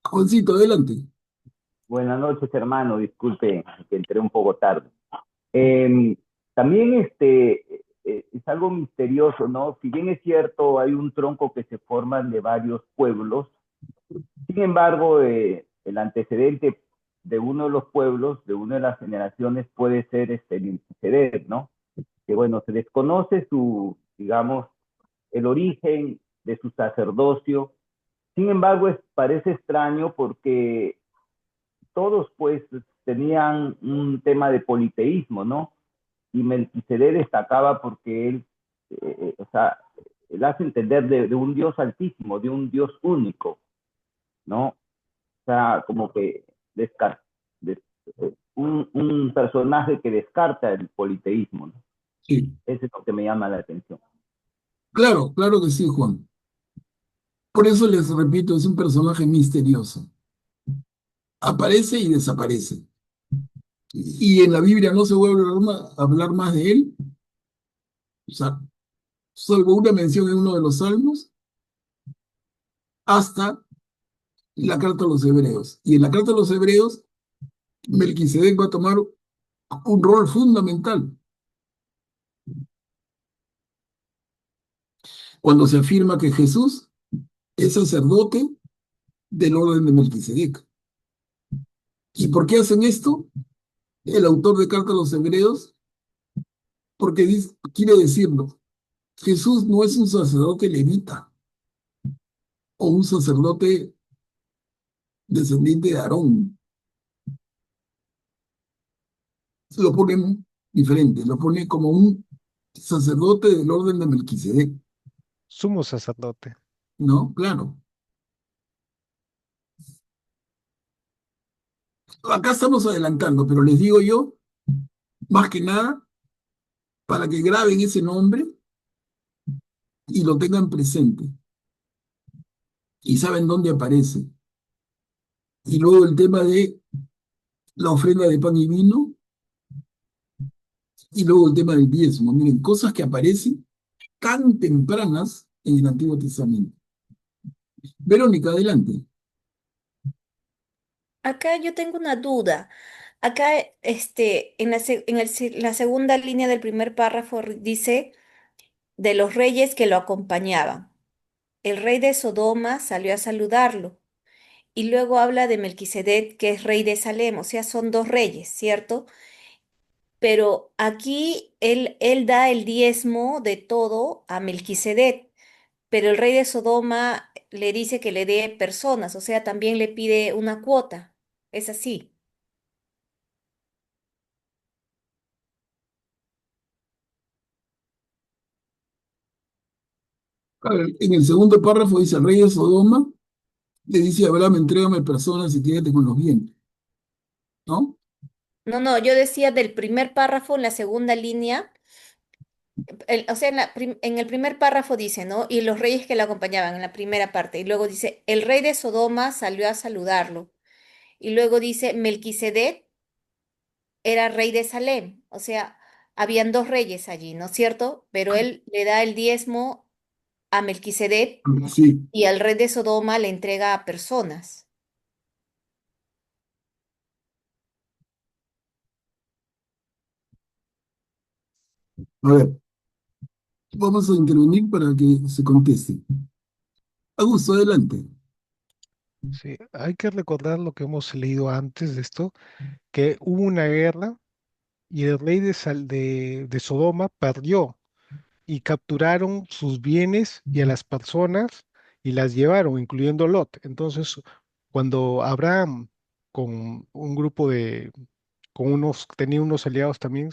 Juancito, adelante. Buenas noches, hermano. Disculpe que entré un poco tarde. Eh, También es algo misterioso, ¿no? Si bien es cierto, hay un tronco que se forman de varios pueblos, sin embargo, el antecedente de uno de los pueblos, de una de las generaciones, puede ser Melquisedec, ¿no? Que bueno, se desconoce su, digamos, el origen de su sacerdocio. Sin embargo, parece extraño porque todos pues tenían un tema de politeísmo, ¿no? Y Melquisedec destacaba porque él, o sea, él hace entender de un Dios altísimo, de un Dios único, ¿no? O sea, como que descarta, des, un personaje que descarta el politeísmo, ¿no? Sí, Eso es lo que me llama la atención. claro, claro que sí, Juan. Por eso les repito, es un personaje misterioso. Aparece y desaparece. Y en la Biblia no se vuelve a hablar más de él, o sea, salvo una mención en uno de los salmos, hasta la carta a los hebreos. Y en la carta a los hebreos, Melquisedec va a tomar un rol fundamental cuando se afirma que Jesús es sacerdote del orden de Melquisedec. ¿Y por qué hacen esto? El autor de carta a los hebreos, porque quiere decirlo, Jesús no es un sacerdote levita o un sacerdote descendiente de Aarón. Lo pone diferente, lo pone como un sacerdote del orden de Melquisedec, Sumo sacerdote. ¿no? Claro. Acá estamos adelantando, pero les digo yo, más que nada, para que graben ese nombre y lo tengan presente y saben dónde aparece. Y luego el tema de la ofrenda de pan y vino y luego el tema del diezmo. Miren, cosas que aparecen tan tempranas en el Antiguo Testamento. Verónica, adelante. Acá yo tengo una duda. Acá, la segunda línea del primer párrafo dice de los reyes que lo acompañaban. El rey de Sodoma salió a saludarlo y luego habla de Melquisedec, que es rey de Salem, o sea, son dos reyes, ¿cierto? Pero aquí él da el diezmo de todo a Melquisedec, pero el rey de Sodoma le dice que le dé personas, o sea, también le pide una cuota. Es así. A ver, en el segundo párrafo dice, el rey de Sodoma le dice a Abraham, entrégame personas y quédate con los bienes, ¿no? No, no, yo decía del primer párrafo en la segunda línea, o sea, en el primer párrafo dice, ¿no? Y los reyes que lo acompañaban en la primera parte, y luego dice, el rey de Sodoma salió a saludarlo, y luego dice, Melquisedec era rey de Salem, o sea, habían dos reyes allí, ¿no es cierto? Pero él le da el diezmo a Melquisedec Sí, y al rey de Sodoma le entrega a personas. a ver. Vamos a intervenir para que se conteste. Augusto, adelante. Sí, hay que recordar lo que hemos leído antes de esto, que hubo una guerra y el rey de Sodoma perdió y capturaron sus bienes y a las personas y las llevaron, incluyendo Lot. Entonces, cuando Abraham con un grupo tenía unos aliados también,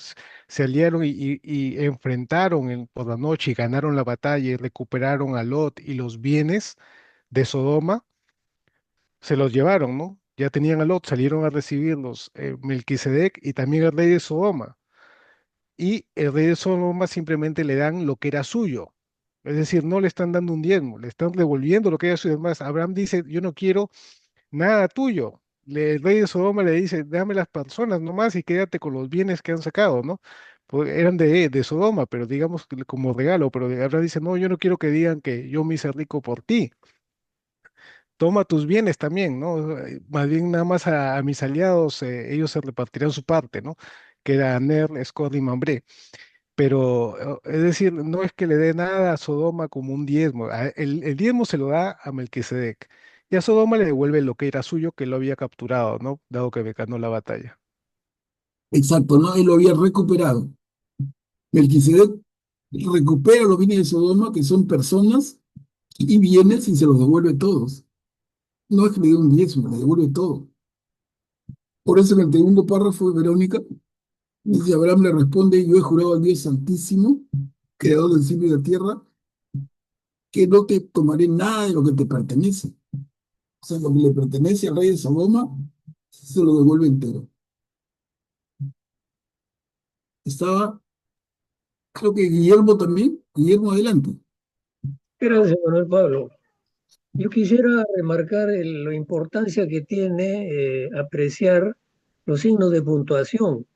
se aliaron y enfrentaron por la noche y ganaron la batalla y recuperaron a Lot y los bienes de Sodoma, se los llevaron, ¿no? Ya tenían a Lot, salieron a recibirlos, Melquisedec y también el rey de Sodoma. Y el rey de Sodoma simplemente le dan lo que era suyo. Es decir, no le están dando un diezmo, le están devolviendo lo que era suyo. Además, Abraham dice, yo no quiero nada tuyo. El rey de Sodoma le dice, dame las personas nomás y quédate con los bienes que han sacado, ¿no? Pues eran de Sodoma, pero digamos que como regalo, pero Abraham dice, no, yo no quiero que digan que yo me hice rico por ti. Toma tus bienes también, ¿no? Más bien nada más a mis aliados, ellos se repartirán su parte, ¿no? Que era Ner, Escod y Mambré. Pero, es decir, no es que le dé nada a Sodoma como un diezmo. El diezmo se lo da a Melquisedec. Y a Sodoma le devuelve lo que era suyo, que lo había capturado, ¿no? Dado que me ganó la batalla. Exacto, ¿no? Él lo había recuperado. Melquisedec recupera los bienes de Sodoma, que son personas y bienes, y se los devuelve todos. No es que le dé un diezmo, le devuelve todo. Por eso en el segundo párrafo de Verónica, dice Abraham le responde, yo he jurado al Dios Santísimo, creador del cielo y de la tierra, que no te tomaré nada de lo que te pertenece. O sea, lo que le pertenece al rey de Sodoma, se lo devuelve entero. Estaba, creo que Guillermo también. Guillermo, adelante. Gracias, Manuel Pablo. Yo quisiera remarcar la importancia que tiene apreciar los signos de puntuación,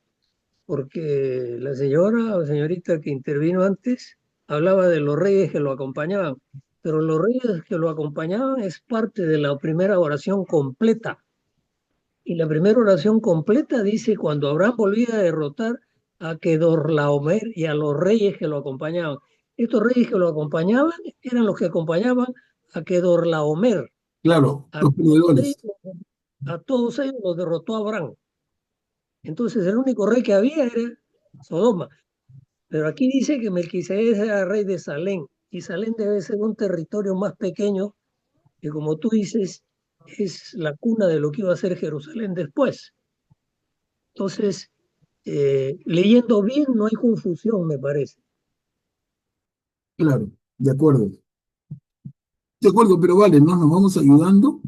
porque la señora o señorita que intervino antes hablaba de los reyes que lo acompañaban, pero los reyes que lo acompañaban es parte de la primera oración completa. Y la primera oración completa dice, cuando Abraham volvía a derrotar a Kedorlaomer y a los reyes que lo acompañaban. Estos reyes que lo acompañaban eran los que acompañaban a Kedorlaomer. Claro, A los todos perdedores. ellos, a todos ellos los derrotó Abraham. Entonces el único rey que había era Sodoma. Pero aquí dice que Melquisedec era rey de Salem. Y Salem debe ser un territorio más pequeño que, como tú dices, es la cuna de lo que iba a ser Jerusalén después. Entonces, leyendo bien no hay confusión, me parece. Claro, de acuerdo. De acuerdo, pero vale, ¿no? Nos vamos ayudando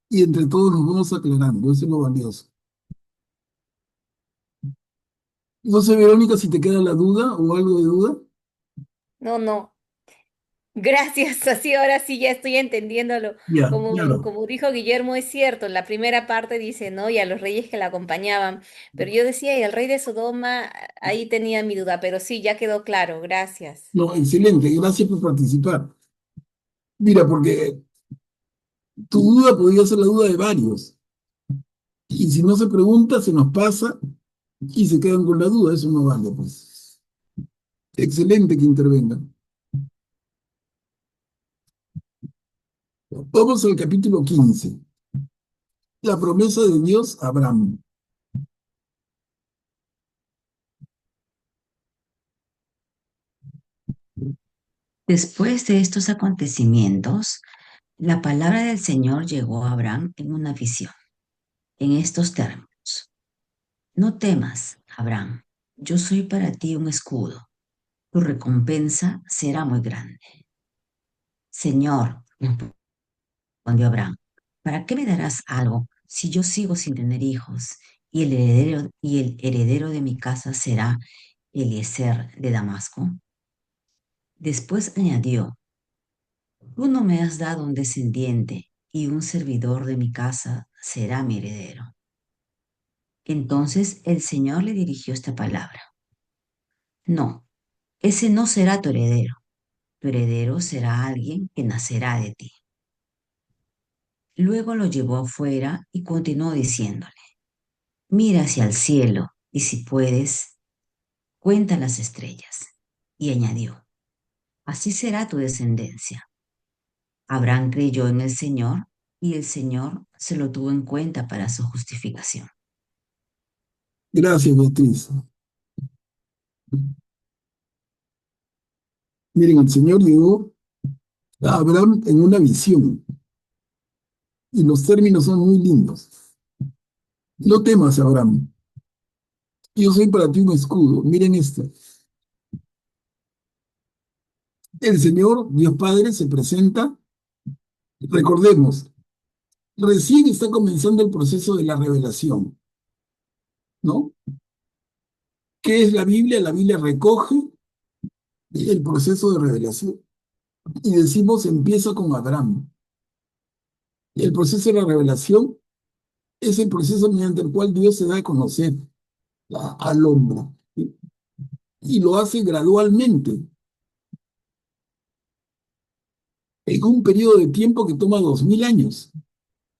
y entre todos nos vamos aclarando. Eso es lo valioso. No sé, Verónica, si te queda la duda o algo de duda. No, no. Gracias, así ahora sí ya estoy entendiéndolo. Ya, Como, claro. como dijo Guillermo, es cierto, en la primera parte dice, ¿no? Y a los reyes que la acompañaban. Pero yo decía, y el rey de Sodoma, ahí tenía mi duda, pero sí, ya quedó claro, gracias. No, excelente. Gracias por participar. Mira, porque tu duda podría ser la duda de varios. Y si no se pregunta, se nos pasa y se quedan con la duda. Eso no vale, pues. Excelente que intervengan. Vamos al capítulo 15. La promesa de Dios a Abraham. Después de estos acontecimientos, la palabra del Señor llegó a Abraham en una visión, en estos términos. No temas, Abraham, yo soy para ti un escudo, tu recompensa será muy grande. Señor, respondió Abraham, ¿para qué me darás algo si yo sigo sin tener hijos y el heredero de mi casa será Eliezer de Damasco? Después añadió, tú no me has dado un descendiente y un servidor de mi casa será mi heredero. Entonces el Señor le dirigió esta palabra. No, ese no será tu heredero será alguien que nacerá de ti. Luego lo llevó afuera y continuó diciéndole, mira hacia el cielo y si puedes, cuenta las estrellas. Y añadió, así será tu descendencia. Abraham creyó en el Señor y el Señor se lo tuvo en cuenta para su justificación. Gracias, Beatriz. Miren, el Señor llegó a Abraham en una visión y los términos son muy lindos. No temas, Abraham. Yo soy para ti un escudo. Miren esto. El Señor, Dios Padre, se presenta. Recordemos, recién está comenzando el proceso de la revelación, ¿no? ¿Qué es la Biblia? La Biblia recoge el proceso de revelación. Y decimos, empieza con Abraham. El proceso de la revelación es el proceso mediante el cual Dios se da a conocer al hombre. ¿Sí? Y lo hace gradualmente, en un periodo de tiempo que toma 2000 años.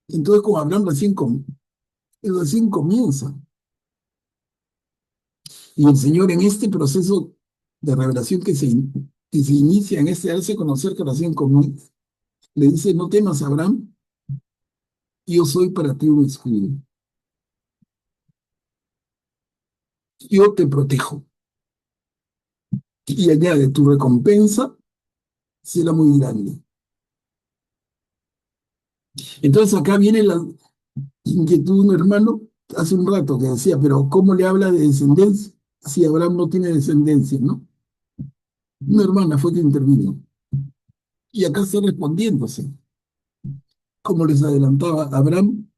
Entonces, con Abraham recién comienza. Y el Señor en este proceso de revelación que se inicia en este darse a conocer que recién comienza, le dice, no temas, Abraham, yo soy para ti un escudo. Yo te protejo. Y añade, tu recompensa será muy grande. Entonces acá viene la inquietud de un hermano hace un rato que decía, pero ¿cómo le habla de descendencia si Abraham no tiene descendencia, no? Una hermana fue que intervino. Y acá está respondiéndose. Como les adelantaba, Abraham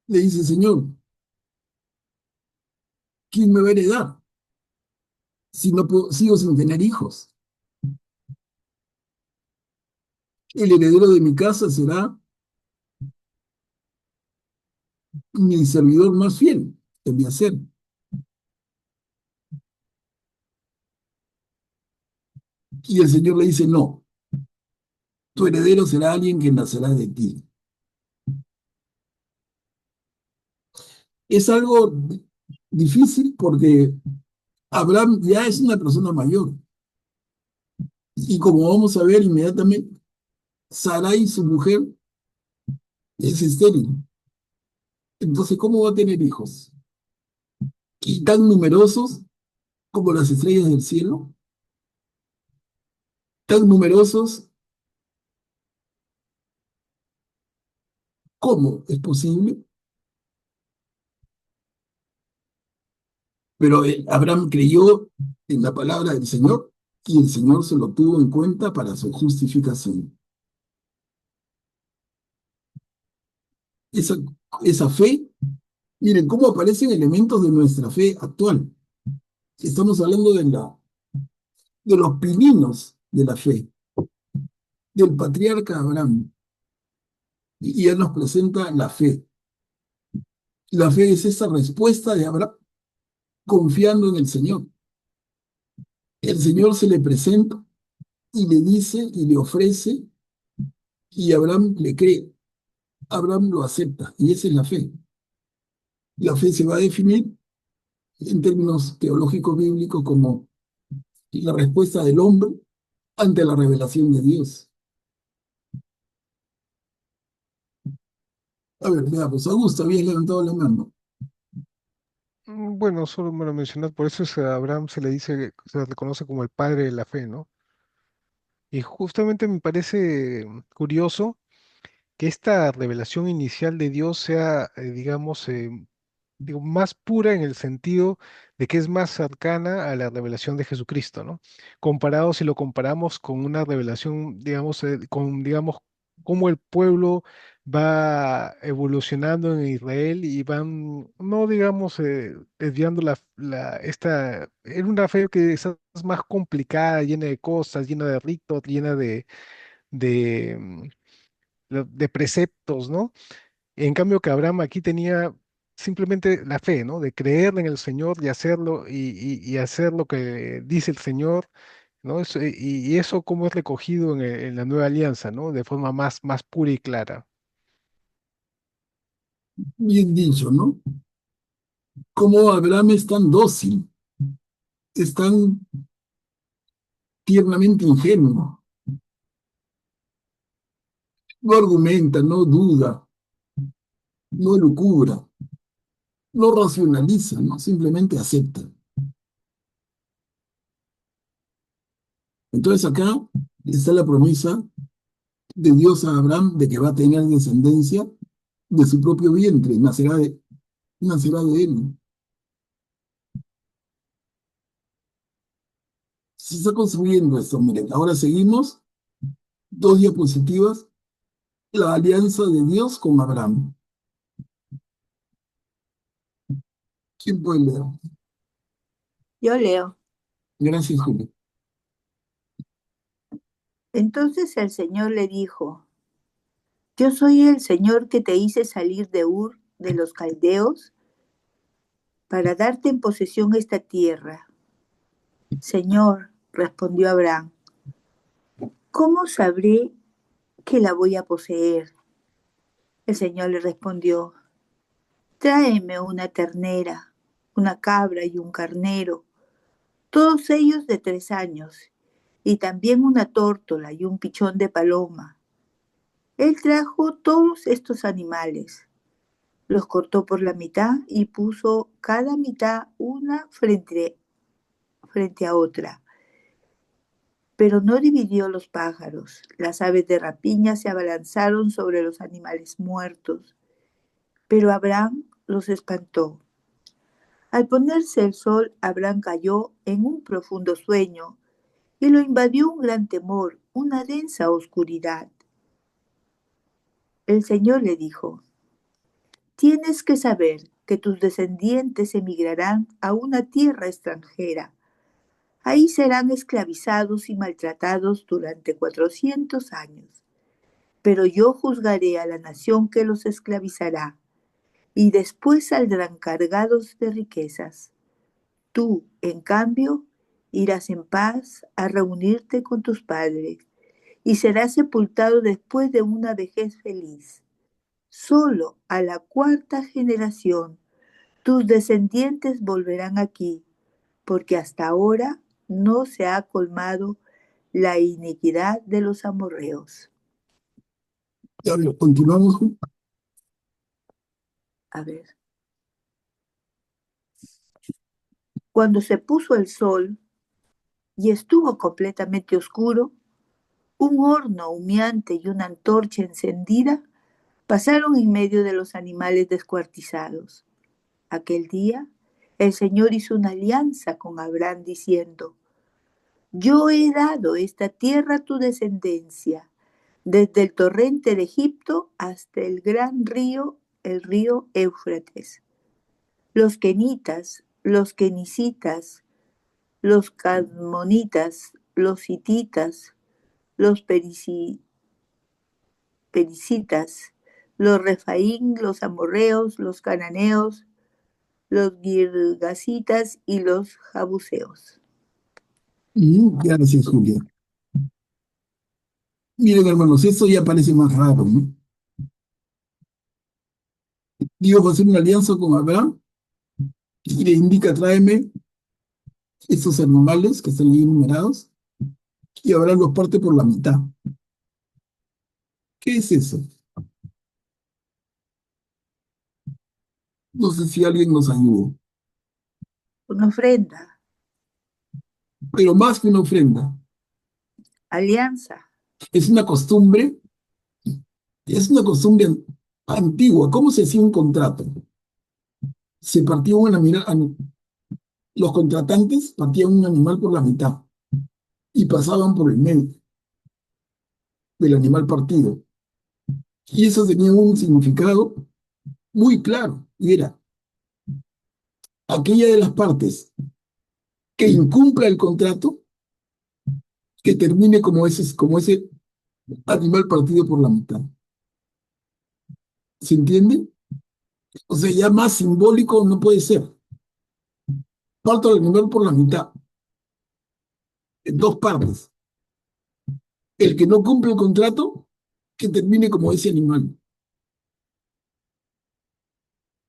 le dice, Señor, ¿quién me va a heredar si no sigo sin tener hijos? El heredero de mi casa será mi servidor más fiel, Eliezer. Y el Señor le dice, no, tu heredero será alguien que nacerá de ti. Es algo difícil porque Abraham ya es una persona mayor. Y como vamos a ver inmediatamente, Sarai, su mujer, es estéril. Entonces, ¿cómo va a tener hijos? Y tan numerosos como las estrellas del cielo, tan numerosos como es posible. Pero Abraham creyó en la palabra del Señor y el Señor se lo tuvo en cuenta para su justificación. Esa, esa fe, miren cómo aparecen elementos de nuestra fe actual. Estamos hablando de los pininos de la fe, del patriarca Abraham. Y él nos presenta la fe. La fe es esa respuesta de Abraham confiando en el Señor. El Señor se le presenta y le dice y le ofrece y Abraham le cree. Abraham lo acepta y esa es la fe. La fe se va a definir en términos teológicos bíblicos como la respuesta del hombre ante la revelación de Dios. A ver, veamos, Augusto, habías levantado la mano. Bueno, solo me lo mencionas, por eso es a Abraham se le dice, se le reconoce como el padre de la fe, ¿no? Y justamente me parece curioso que esta revelación inicial de Dios sea, digamos, digo, más pura en el sentido de que es más cercana a la revelación de Jesucristo, ¿no? Comparado, si lo comparamos con una revelación, digamos, digamos, cómo el pueblo va evolucionando en Israel y van, no digamos, desviando era una fe que es más complicada, llena de cosas, llena de ritos, llena de, mm, de preceptos, ¿no? En cambio que Abraham aquí tenía simplemente la fe, ¿no? De creer en el Señor y hacerlo y hacer lo que dice el Señor, ¿no? Y eso como es recogido en la nueva alianza, ¿no? De forma más pura y clara. Bien dicho, ¿no? Cómo Abraham es tan dócil, es tan tiernamente ingenuo. No argumenta, no duda, no lucubra, no racionaliza, no simplemente acepta. Entonces acá está la promesa de Dios a Abraham de que va a tener descendencia de su propio vientre, nacerá de él. Se está construyendo esto, miren. Ahora seguimos, 2 diapositivas, la alianza de Dios con Abraham. ¿Quién puede leer? Yo leo. Gracias, Julio. Entonces el Señor le dijo, yo soy el Señor que te hice salir de Ur de los Caldeos para darte en posesión esta tierra. Señor, respondió Abraham, ¿cómo sabré que la voy a poseer? El Señor le respondió, tráeme una ternera, una cabra y un carnero, todos ellos de 3 años, y también una tórtola y un pichón de paloma. Él trajo todos estos animales, los cortó por la mitad y puso cada mitad una frente a otra. Pero no dividió los pájaros. Las aves de rapiña se abalanzaron sobre los animales muertos, pero Abraham los espantó. Al ponerse el sol, Abraham cayó en un profundo sueño y lo invadió un gran temor, una densa oscuridad. El Señor le dijo, tienes que saber que tus descendientes emigrarán a una tierra extranjera. Ahí serán esclavizados y maltratados durante 400 años. Pero yo juzgaré a la nación que los esclavizará, y después saldrán cargados de riquezas. Tú, en cambio, irás en paz a reunirte con tus padres, y serás sepultado después de una vejez feliz. Solo a la 4ª generación tus descendientes volverán aquí, porque hasta ahora no se ha colmado la iniquidad de los amorreos. Ya ver, continuamos. A ver. Cuando se puso el sol y estuvo completamente oscuro, un horno humeante y una antorcha encendida pasaron en medio de los animales descuartizados. Aquel día, el Señor hizo una alianza con Abraham diciendo, yo he dado esta tierra a tu descendencia, desde el torrente de Egipto hasta el gran río, el río Éufrates. Los kenitas, los kenicitas, los cadmonitas, los hititas, los pericitas, los refaín, los amorreos, los cananeos, los girgasitas y los jabuseos. Gracias, Julia. Miren, hermanos, esto ya parece más raro, ¿no? Dios va a hacer una alianza con Abraham y le indica, tráeme estos animales que están ahí numerados, y Abraham los parte por la mitad. ¿Qué es eso? No sé si alguien nos ayuda. Una ofrenda, Pero más que una ofrenda, alianza. es una costumbre antigua. ¿Cómo se hacía un contrato? Se partía los contratantes partían un animal por la mitad y pasaban por el medio del animal partido. Y eso tenía un significado muy claro, y era aquella de las partes que incumpla el contrato, que termine como ese animal partido por la mitad. ¿Se entiende? O sea, ya más simbólico no puede ser. Parto al animal por la mitad, en 2 partes. El que no cumple el contrato, que termine como ese animal,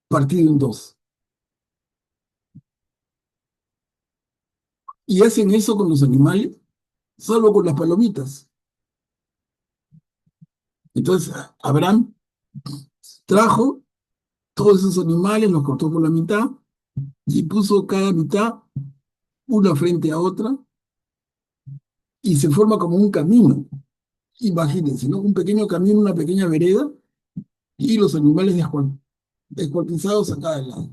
partido en 2. Y hacen eso con los animales salvo con las palomitas. Entonces, Abraham trajo todos esos animales, los cortó por la mitad y puso cada mitad una frente a otra y se forma como un camino. Imagínense, ¿no? Un pequeño camino, una pequeña vereda y los animales descuartizados a cada lado.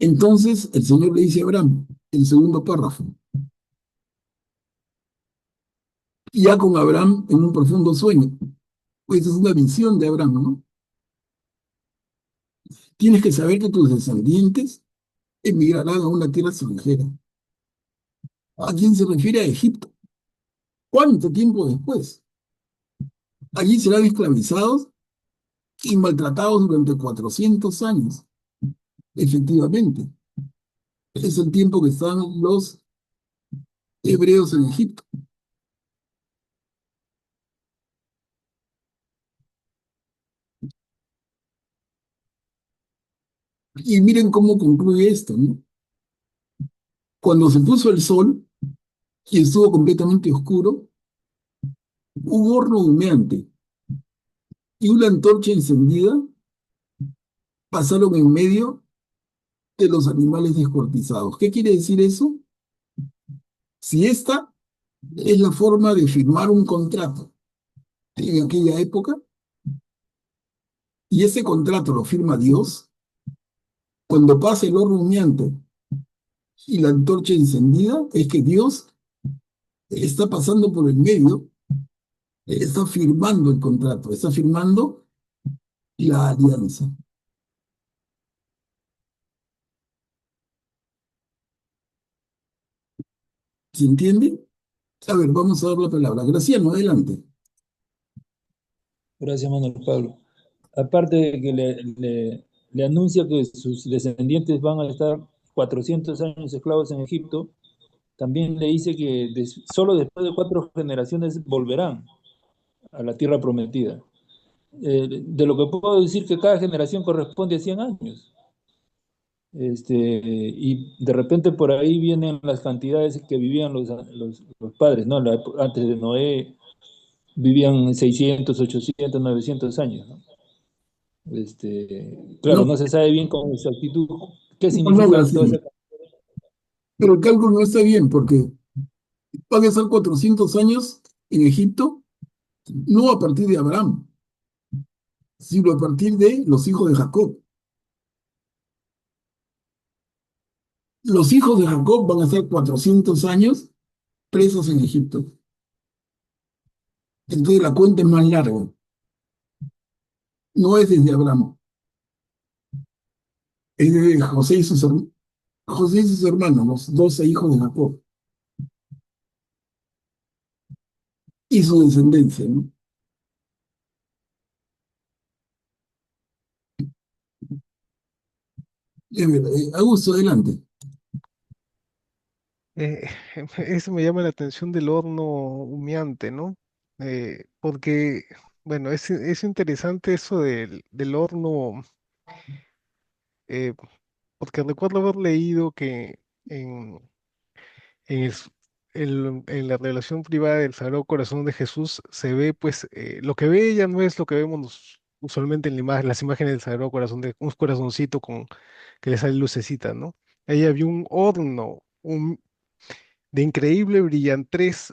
Entonces el Señor le dice a Abraham, el segundo párrafo, ya con Abraham en un profundo sueño. Pues es una visión de Abraham, ¿no? Tienes que saber que tus descendientes emigrarán a una tierra extranjera. ¿A quién se refiere? A Egipto. ¿Cuánto tiempo después? Allí serán esclavizados y maltratados durante 400 años. Efectivamente, es el tiempo que están los hebreos en Egipto. Y miren cómo concluye esto, ¿no? Cuando se puso el sol y estuvo completamente oscuro, un horno humeante y una antorcha encendida pasaron en medio de los animales descuartizados. ¿Qué quiere decir eso? Si esta es la forma de firmar un contrato en aquella época, y ese contrato lo firma Dios, cuando pasa el horno humeante y la antorcha encendida, es que Dios está pasando por el medio, está firmando el contrato, está firmando la alianza. ¿Se entiende? A ver, vamos a dar la palabra. Graciano, adelante. Gracias, Manuel Pablo. Aparte de que le anuncia que sus descendientes van a estar 400 años esclavos en Egipto, también le dice que solo después de 4 generaciones volverán a la tierra prometida. De lo que puedo decir que cada generación corresponde a 100 años. Y de repente por ahí vienen las cantidades que vivían los padres, ¿no? Antes de Noé vivían 600, 800, 900 años, ¿no? Claro, No, no se sabe bien con exactitud qué no, significan todas Graciano. esas. Pero el cálculo no está bien porque van a ser 400 años en Egipto, no a partir de Abraham, sino a partir de los hijos de Jacob. Los hijos de Jacob van a estar 400 años presos en Egipto. Entonces la cuenta es más larga. No es desde Abraham, es de José y sus hermanos, los 12 hijos de Jacob, y su descendencia, ¿no? Augusto, adelante. Eh, Eso me llama la atención del horno humeante, ¿no? Porque, bueno, es interesante eso del horno, eh, porque recuerdo haber leído que en, en, el s- en la relación privada del Sagrado Corazón de Jesús se ve, pues, lo que ve ella no es lo que vemos usualmente en las imágenes del Sagrado Corazón, de un corazoncito que le sale lucecita, ¿no? Ella vio un horno, de increíble brillantez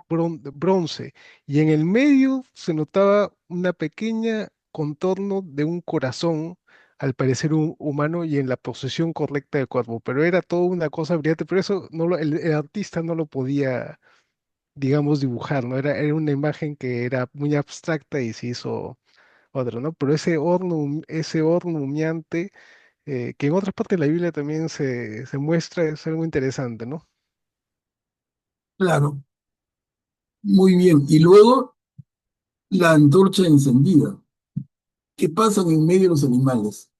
bronce, y en el medio se notaba una pequeña contorno de un corazón, al parecer un humano y en la posición correcta del cuerpo, pero era toda una cosa brillante, pero eso el artista no lo podía, digamos, dibujar, ¿no? Era una imagen que era muy abstracta y se hizo otra, ¿no? Pero ese horno humeante, que en otras partes de la Biblia también se muestra, es algo interesante, ¿no? Claro, muy bien. Y luego la antorcha encendida. ¿Qué pasan en medio de los animales?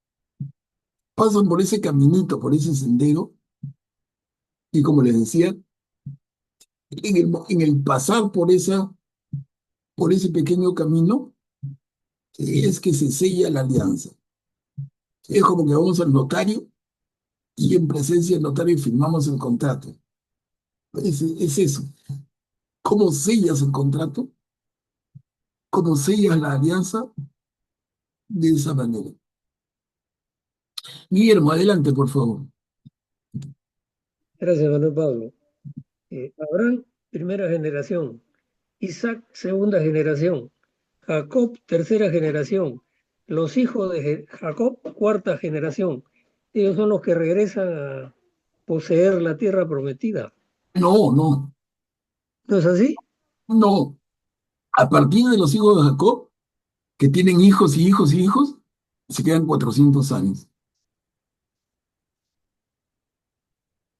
Pasan por ese caminito, por ese sendero, y como les decía, en el pasar por ese pequeño camino, es que se sella la alianza. Es como que vamos al notario y en presencia del notario firmamos el contrato. Es eso. ¿Cómo sellas el contrato? ¿Cómo sellas la alianza? De esa manera. Guillermo, adelante, por favor. Gracias, Manuel Pablo. Abraham, primera generación. Isaac, segunda generación. Jacob, tercera generación. Los hijos de Jacob, cuarta generación. Ellos son los que regresan a poseer la tierra prometida. No, no, ¿No es así? no. A partir de los hijos de Jacob, que tienen hijos y hijos y hijos, se quedan 400 años,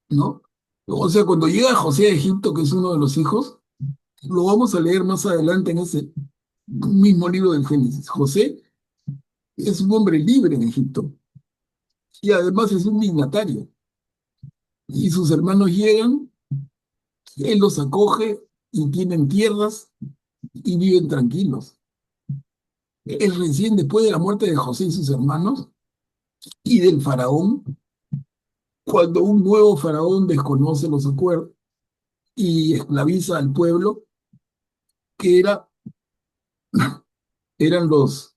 ¿no? O sea, cuando llega José a Egipto, que es uno de los hijos, lo vamos a leer más adelante en ese mismo libro del Génesis. José es un hombre libre en Egipto y además es un dignatario. Y sus hermanos llegan, él los acoge y tienen tierras y viven tranquilos. Es recién después de la muerte de José y sus hermanos y del faraón, cuando un nuevo faraón desconoce los acuerdos y esclaviza al pueblo, que eran los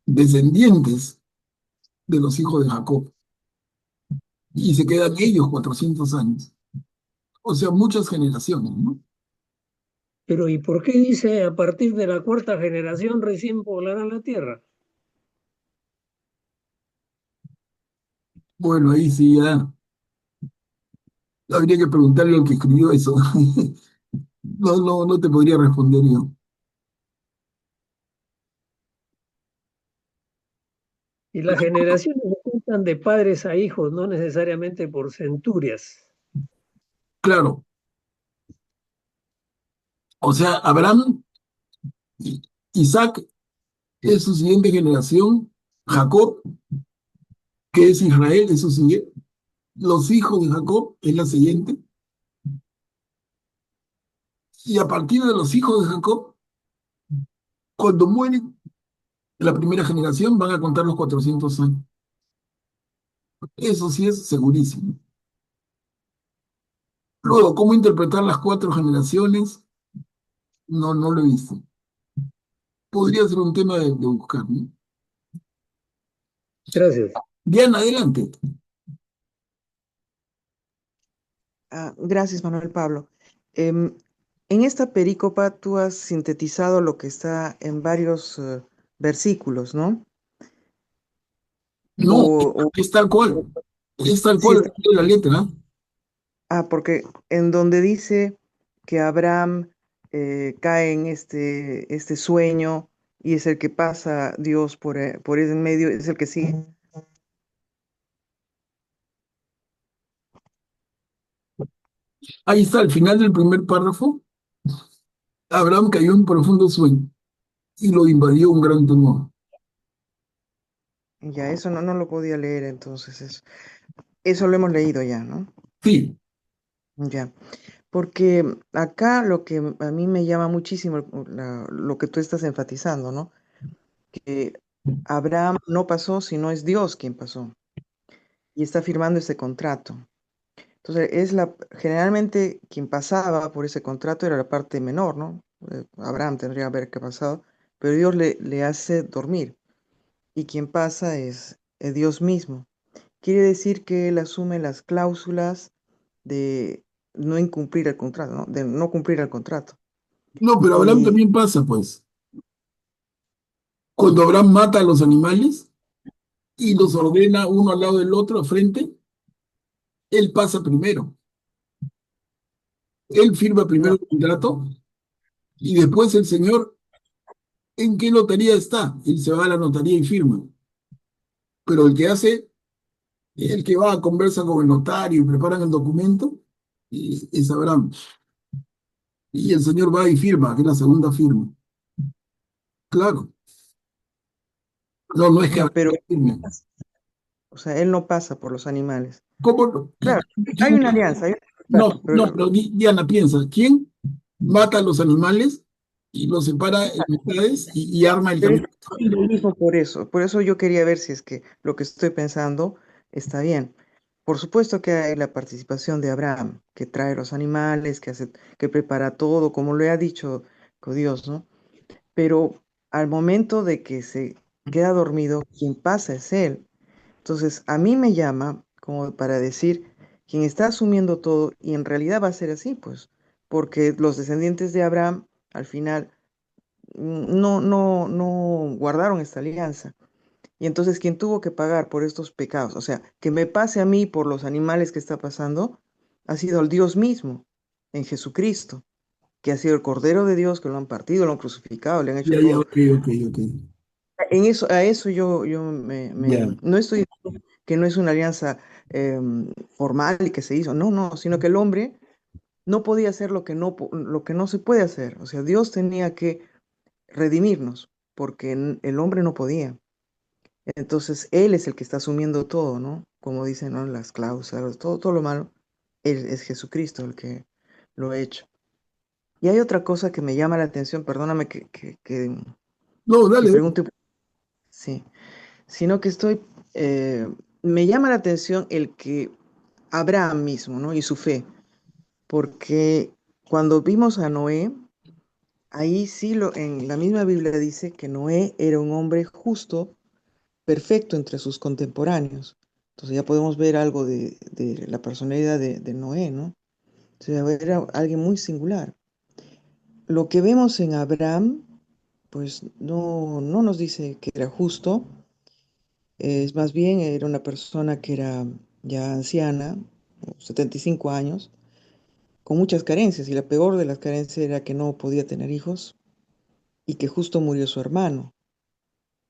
descendientes de los hijos de Jacob, y se quedan ellos 400 años. O sea, muchas generaciones, ¿no? Pero ¿y por qué dice a partir de la cuarta generación recién poblarán la tierra? Bueno, ahí sí ya habría que preguntarle al que escribió eso. No, no, no te podría responder yo. Y las generaciones se cuentan de padres a hijos, no necesariamente por centurias. Claro, o sea, Abraham, Isaac es su siguiente generación, Jacob, que es Israel, es su siguiente, los hijos de Jacob es la siguiente, y a partir de los hijos de Jacob, cuando mueren la primera generación, van a contar los 400 años. Eso sí es segurísimo. Luego, ¿cómo interpretar las 4 generaciones? No, no lo he visto. Podría ser un tema de buscar, ¿no? Gracias. Diana, adelante. Gracias, Manuel Pablo. En esta perícopa tú has sintetizado lo que está en varios versículos, ¿no? No, es tal cual. Es tal Sí, cual la letra. porque en donde dice que Abraham cae en este sueño y es el que pasa Dios por ese medio, es el que sigue. Ahí está, al final del primer párrafo. Abraham cayó en profundo sueño y lo invadió un gran temor. Ya, eso no lo podía leer, entonces eso lo hemos leído ya, ¿no? Sí. Ya, porque acá lo que a mí me llama muchísimo lo que tú estás enfatizando, ¿no? Que Abraham no pasó, sino es Dios quien pasó y está firmando ese contrato. Entonces, generalmente quien pasaba por ese contrato era la parte menor, ¿no? Abraham tendría que haber pasado, pero Dios le hace dormir y quien pasa es Dios mismo. Quiere decir que él asume las cláusulas de no incumplir el contrato, ¿no? De no cumplir el contrato. No, pero Abraham Y también pasa, pues. Cuando Abraham mata a los animales y los ordena uno al lado del otro, frente, él pasa primero. Él firma primero no, el contrato y después el señor, ¿en qué notaría está? Él se va a la notaría y firma. Pero el que va a conversar con el notario y preparan el documento, es Abraham. Y el señor va y firma, que es la segunda firma. Claro. No, no es que no, pero, Abraham firme. o sea, él no pasa por los animales. ¿Cómo no? Claro, hay ¿Quién? una alianza, hay un No, contrato, no, pero Diana piensa, ¿quién mata a los animales y los separa en mitades y arma el pero es camino? simbolismo por eso yo quería ver si es que lo que estoy pensando está bien. Por supuesto que hay la participación de Abraham, que trae los animales, que hace, que prepara todo, como le ha dicho Dios, ¿no? Pero al momento de que se queda dormido, quien pasa es él. Entonces, a mí me llama como para decir, quien está asumiendo todo, y en realidad va a ser así, pues, porque los descendientes de Abraham, al final, no guardaron esta alianza. Y entonces quien tuvo que pagar por estos pecados, o sea, que me pase a mí por los animales que está pasando, ha sido el Dios mismo, en Jesucristo, que ha sido el Cordero de Dios, que lo han partido, lo han crucificado, le han hecho Ya, ya, todo. ok, ok, ok. En eso, a eso yo Ya. no estoy diciendo que no es una alianza formal y que se hizo, no, no, sino que el hombre no podía hacer lo que no se puede hacer. O sea, Dios tenía que redimirnos, porque el hombre no podía. Entonces, Él es el que está asumiendo todo, ¿no? Como dicen, ¿no? Las cláusulas, todo lo malo, Él es Jesucristo el que lo ha hecho. Y hay otra cosa que me llama la atención, perdóname No, que dale. pregunte, sí, sino que eh, me llama la atención el que Abraham mismo, ¿no? Y su fe, porque cuando vimos a Noé, ahí sí en la misma Biblia dice que Noé era un hombre justo, perfecto entre sus contemporáneos. Entonces ya podemos ver algo de la personalidad de Noé, ¿no? O sea, era alguien muy singular. Lo que vemos en Abraham, pues no nos dice que era justo, es más bien era una persona que era ya anciana, 75 años, con muchas carencias, y la peor de las carencias era que no podía tener hijos y que justo murió su hermano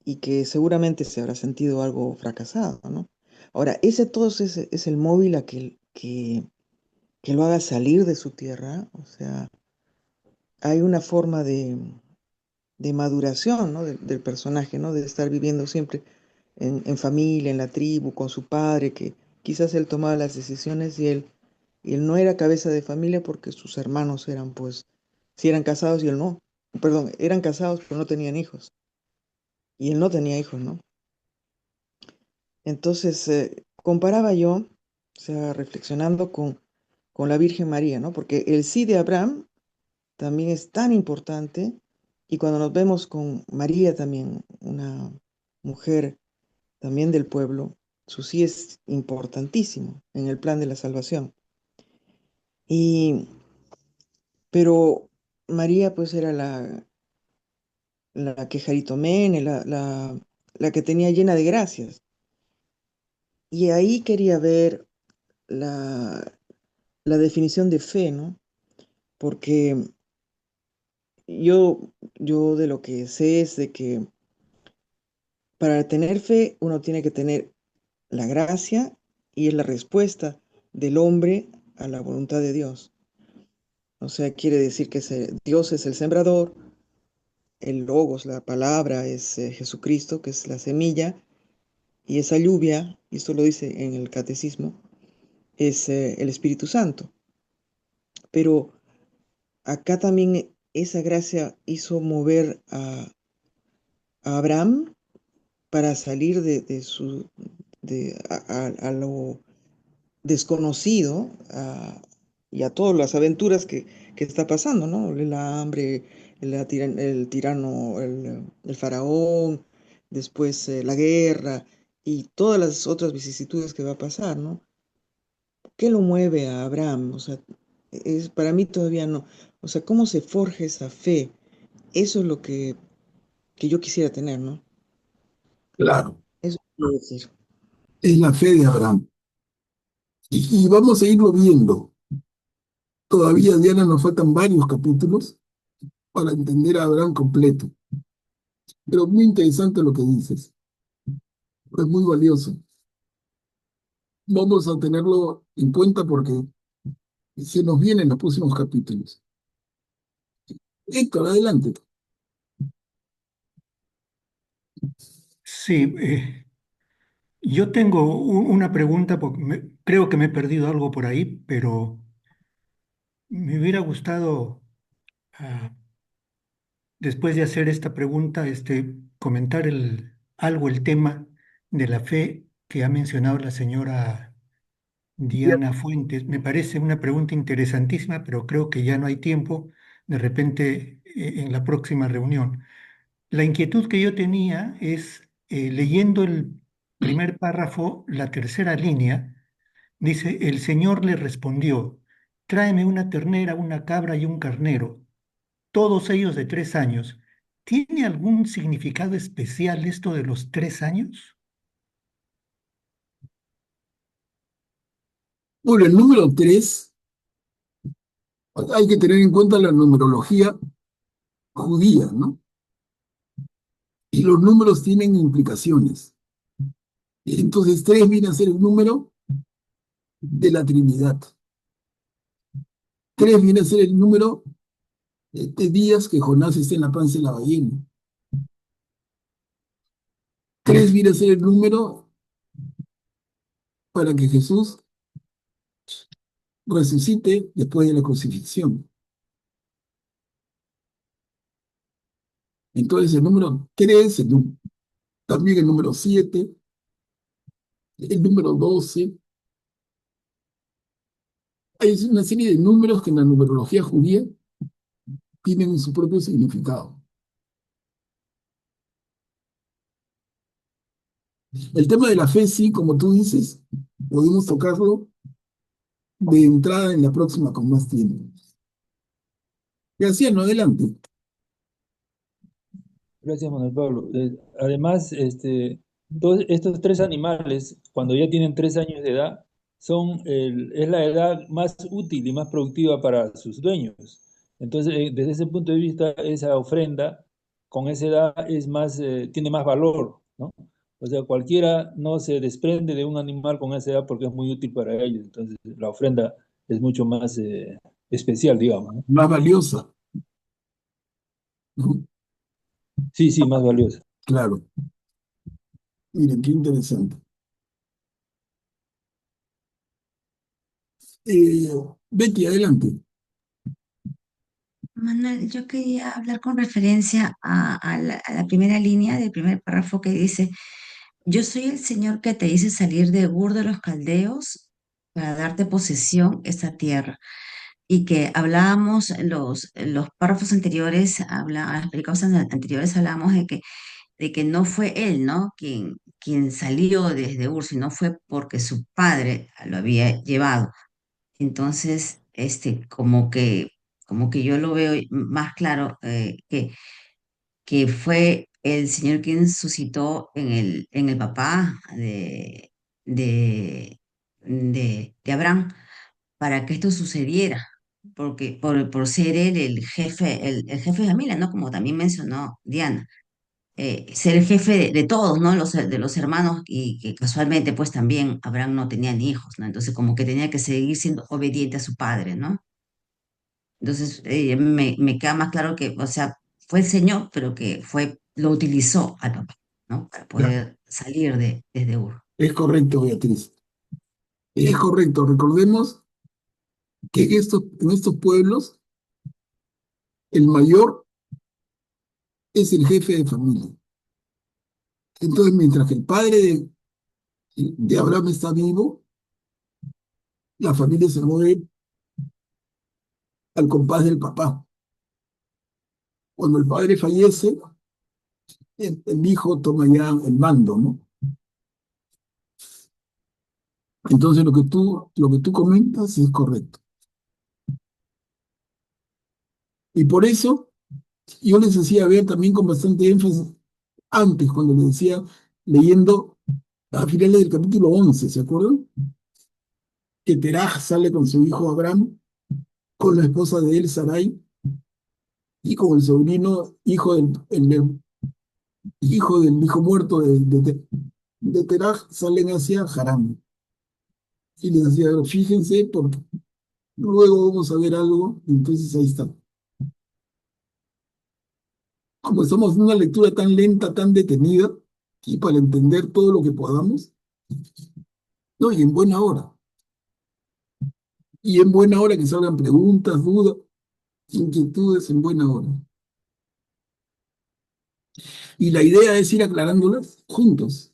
y que seguramente se habrá sentido algo fracasado, ¿no? Ahora, ese todo es el móvil a que lo haga salir de su tierra, o sea, hay una forma de maduración, ¿no? Del personaje, ¿no? De estar viviendo siempre en familia, en la tribu, con su padre, que quizás él tomaba las decisiones y él no era cabeza de familia porque sus hermanos eran, pues, sí eran casados y él no. Perdón, eran casados pero no tenían hijos. Y él no tenía hijos, ¿no? Entonces, comparaba yo, o sea, reflexionando con la Virgen María, ¿no? Porque el sí de Abraham también es tan importante y cuando nos vemos con María también, una mujer también del pueblo, su sí es importantísimo en el plan de la salvación. Y, pero María pues era la que Jaritomene, la que tenía llena de gracias. Y ahí quería ver la, la definición de fe, ¿no? Porque yo de lo que sé es de que para tener fe uno tiene que tener la gracia y es la respuesta del hombre a la voluntad de Dios. O sea, quiere decir que Dios es el sembrador, el logos, la palabra es Jesucristo, que es la semilla, y esa lluvia, y esto lo dice en el catecismo, es el Espíritu Santo. Pero acá también esa gracia hizo mover a Abraham para salir a lo desconocido y a todas las aventuras que está pasando, ¿no? El hambre, el tirano, el faraón, después la guerra y todas las otras vicisitudes que va a pasar, ¿no? ¿Qué lo mueve a Abraham? O sea, para mí todavía no. O sea, ¿cómo se forja esa fe? Eso es lo que yo quisiera tener, ¿no? Claro, Eso quiero decir. es la fe de Abraham. Y vamos a irlo viendo. Todavía, Diana, nos faltan varios capítulos para entender a Abraham completo. Pero muy interesante lo que dices. Es muy valioso. Vamos a tenerlo en cuenta porque se nos vienen los próximos capítulos. Héctor, adelante. Sí, yo tengo una pregunta, porque creo que me he perdido algo por ahí, pero me hubiera gustado, ah, después de hacer esta pregunta, comentar algo el tema de la fe que ha mencionado la señora Diana Fuentes. Me parece una pregunta interesantísima, pero creo que ya no hay tiempo, de repente en la próxima reunión. La inquietud que yo tenía es, leyendo el primer párrafo, la tercera línea, dice, el Señor le respondió, tráeme una ternera, una cabra y un carnero, todos ellos de 3 años. ¿Tiene algún significado especial esto de los 3 años? Bueno, el número 3, hay que tener en cuenta la numerología judía, ¿no? Y los números tienen implicaciones. Entonces, 3 viene a ser el número de la Trinidad. 3 viene a ser el número de días que Jonás está en la panza de la ballena. 3 viene a ser el número para que Jesús resucite después de la crucifixión. Entonces, el número 3, también el número 7, el número 12. Hay una serie de números que en la numerología judía tienen su propio significado. El tema de la fe, sí, como tú dices, podemos tocarlo de entrada en la próxima con más tiempo. Graciano, adelante. Gracias, Manuel Pablo. Además, todos estos tres animales, cuando ya tienen 3 años de edad, es la edad más útil y más productiva para sus dueños. Entonces, desde ese punto de vista, esa ofrenda con esa edad tiene más valor, ¿no? O sea, cualquiera no se desprende de un animal con esa edad porque es muy útil para ellos. Entonces, la ofrenda es mucho más especial, digamos, ¿no? Más valiosa, ¿no? Sí, sí, más valiosa. Claro. Miren, qué interesante. Eh, Betty, adelante. Manuel, yo quería hablar con referencia a la primera línea del primer párrafo que dice, yo soy el Señor que te hice salir de Ur de los Caldeos para darte posesión esta tierra. Y que hablábamos en los párrafos anteriores, las películas anteriores hablábamos de que no fue él, ¿no? Quien salió desde Ur, sino fue porque su padre lo había llevado. Entonces, como que yo lo veo más claro, que fue el Señor quien suscitó en el papá de, de Abraham para que esto sucediera, porque por ser él el jefe de familia, ¿no? Como también mencionó Diana, ser el jefe de todos, ¿no? De los hermanos, y que casualmente pues también Abraham no tenía ni hijos, ¿no? Entonces como que tenía que seguir siendo obediente a su padre, ¿no? Entonces me queda más claro que, o sea, fue el Señor, pero que lo utilizó al papá, ¿no? Para Ya, poder salir desde Ur. es correcto, Beatriz. Es correcto. Recordemos que en estos pueblos, el mayor es el jefe de familia. Entonces, mientras que el padre de Abraham está vivo, la familia se mueve al compás del papá. Cuando el padre fallece, el hijo toma ya el mando, ¿no? Entonces, lo que tú comentas es correcto. Y por eso, yo les hacía ver también con bastante énfasis antes, cuando les decía, leyendo a finales del capítulo 11, ¿se acuerdan? Que Teraj sale con su hijo Abraham, con la esposa de él, Sarai, y con el sobrino, hijo del hijo muerto de Teraj, salen hacia Harán. Y les decía, fíjense, porque luego vamos a ver algo, entonces ahí está. Como estamos en una lectura tan lenta, tan detenida, y para entender todo lo que podamos, no, y en buena hora. Y en buena hora que salgan preguntas, dudas, inquietudes, en buena hora. Y la idea es ir aclarándolas juntos.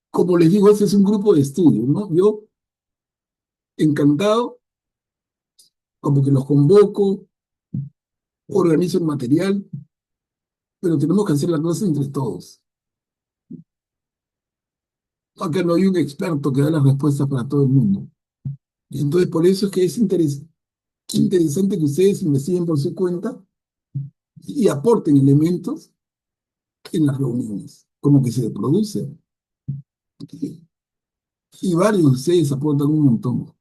Como les digo, este es un grupo de estudio, ¿no? Yo encantado, como que los convoco, organizo el material, pero tenemos que hacer la cosa entre todos. Acá no hay un experto que da las respuestas para todo el mundo. Entonces, por eso es que es interesante que ustedes investiguen por su cuenta y aporten elementos en las reuniones, como que se produce. Y varios de ustedes aportan un montón.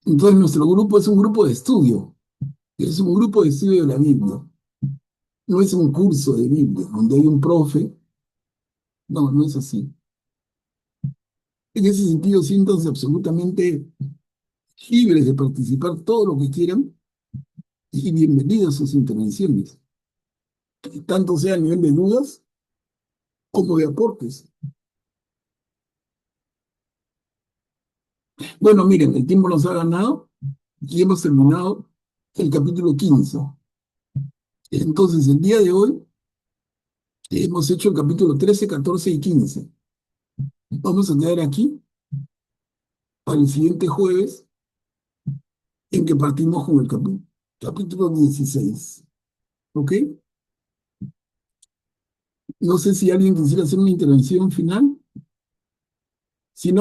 Entonces, nuestro grupo es un grupo de estudio. Es un grupo de estudio de la Biblia. No es un curso de Biblia donde hay un profe. No, no es así. En ese sentido, siéntanse absolutamente libres de participar todo lo que quieran y bienvenidos a sus intervenciones, tanto sea a nivel de dudas como de aportes. Bueno, miren, el tiempo nos ha ganado y hemos terminado el capítulo 15. Entonces, el día de hoy hemos hecho el capítulo 13, 14 y 15. Vamos a quedar aquí para el siguiente jueves, en que partimos con el capítulo 16. ¿Ok? No sé si alguien quisiera hacer una intervención final.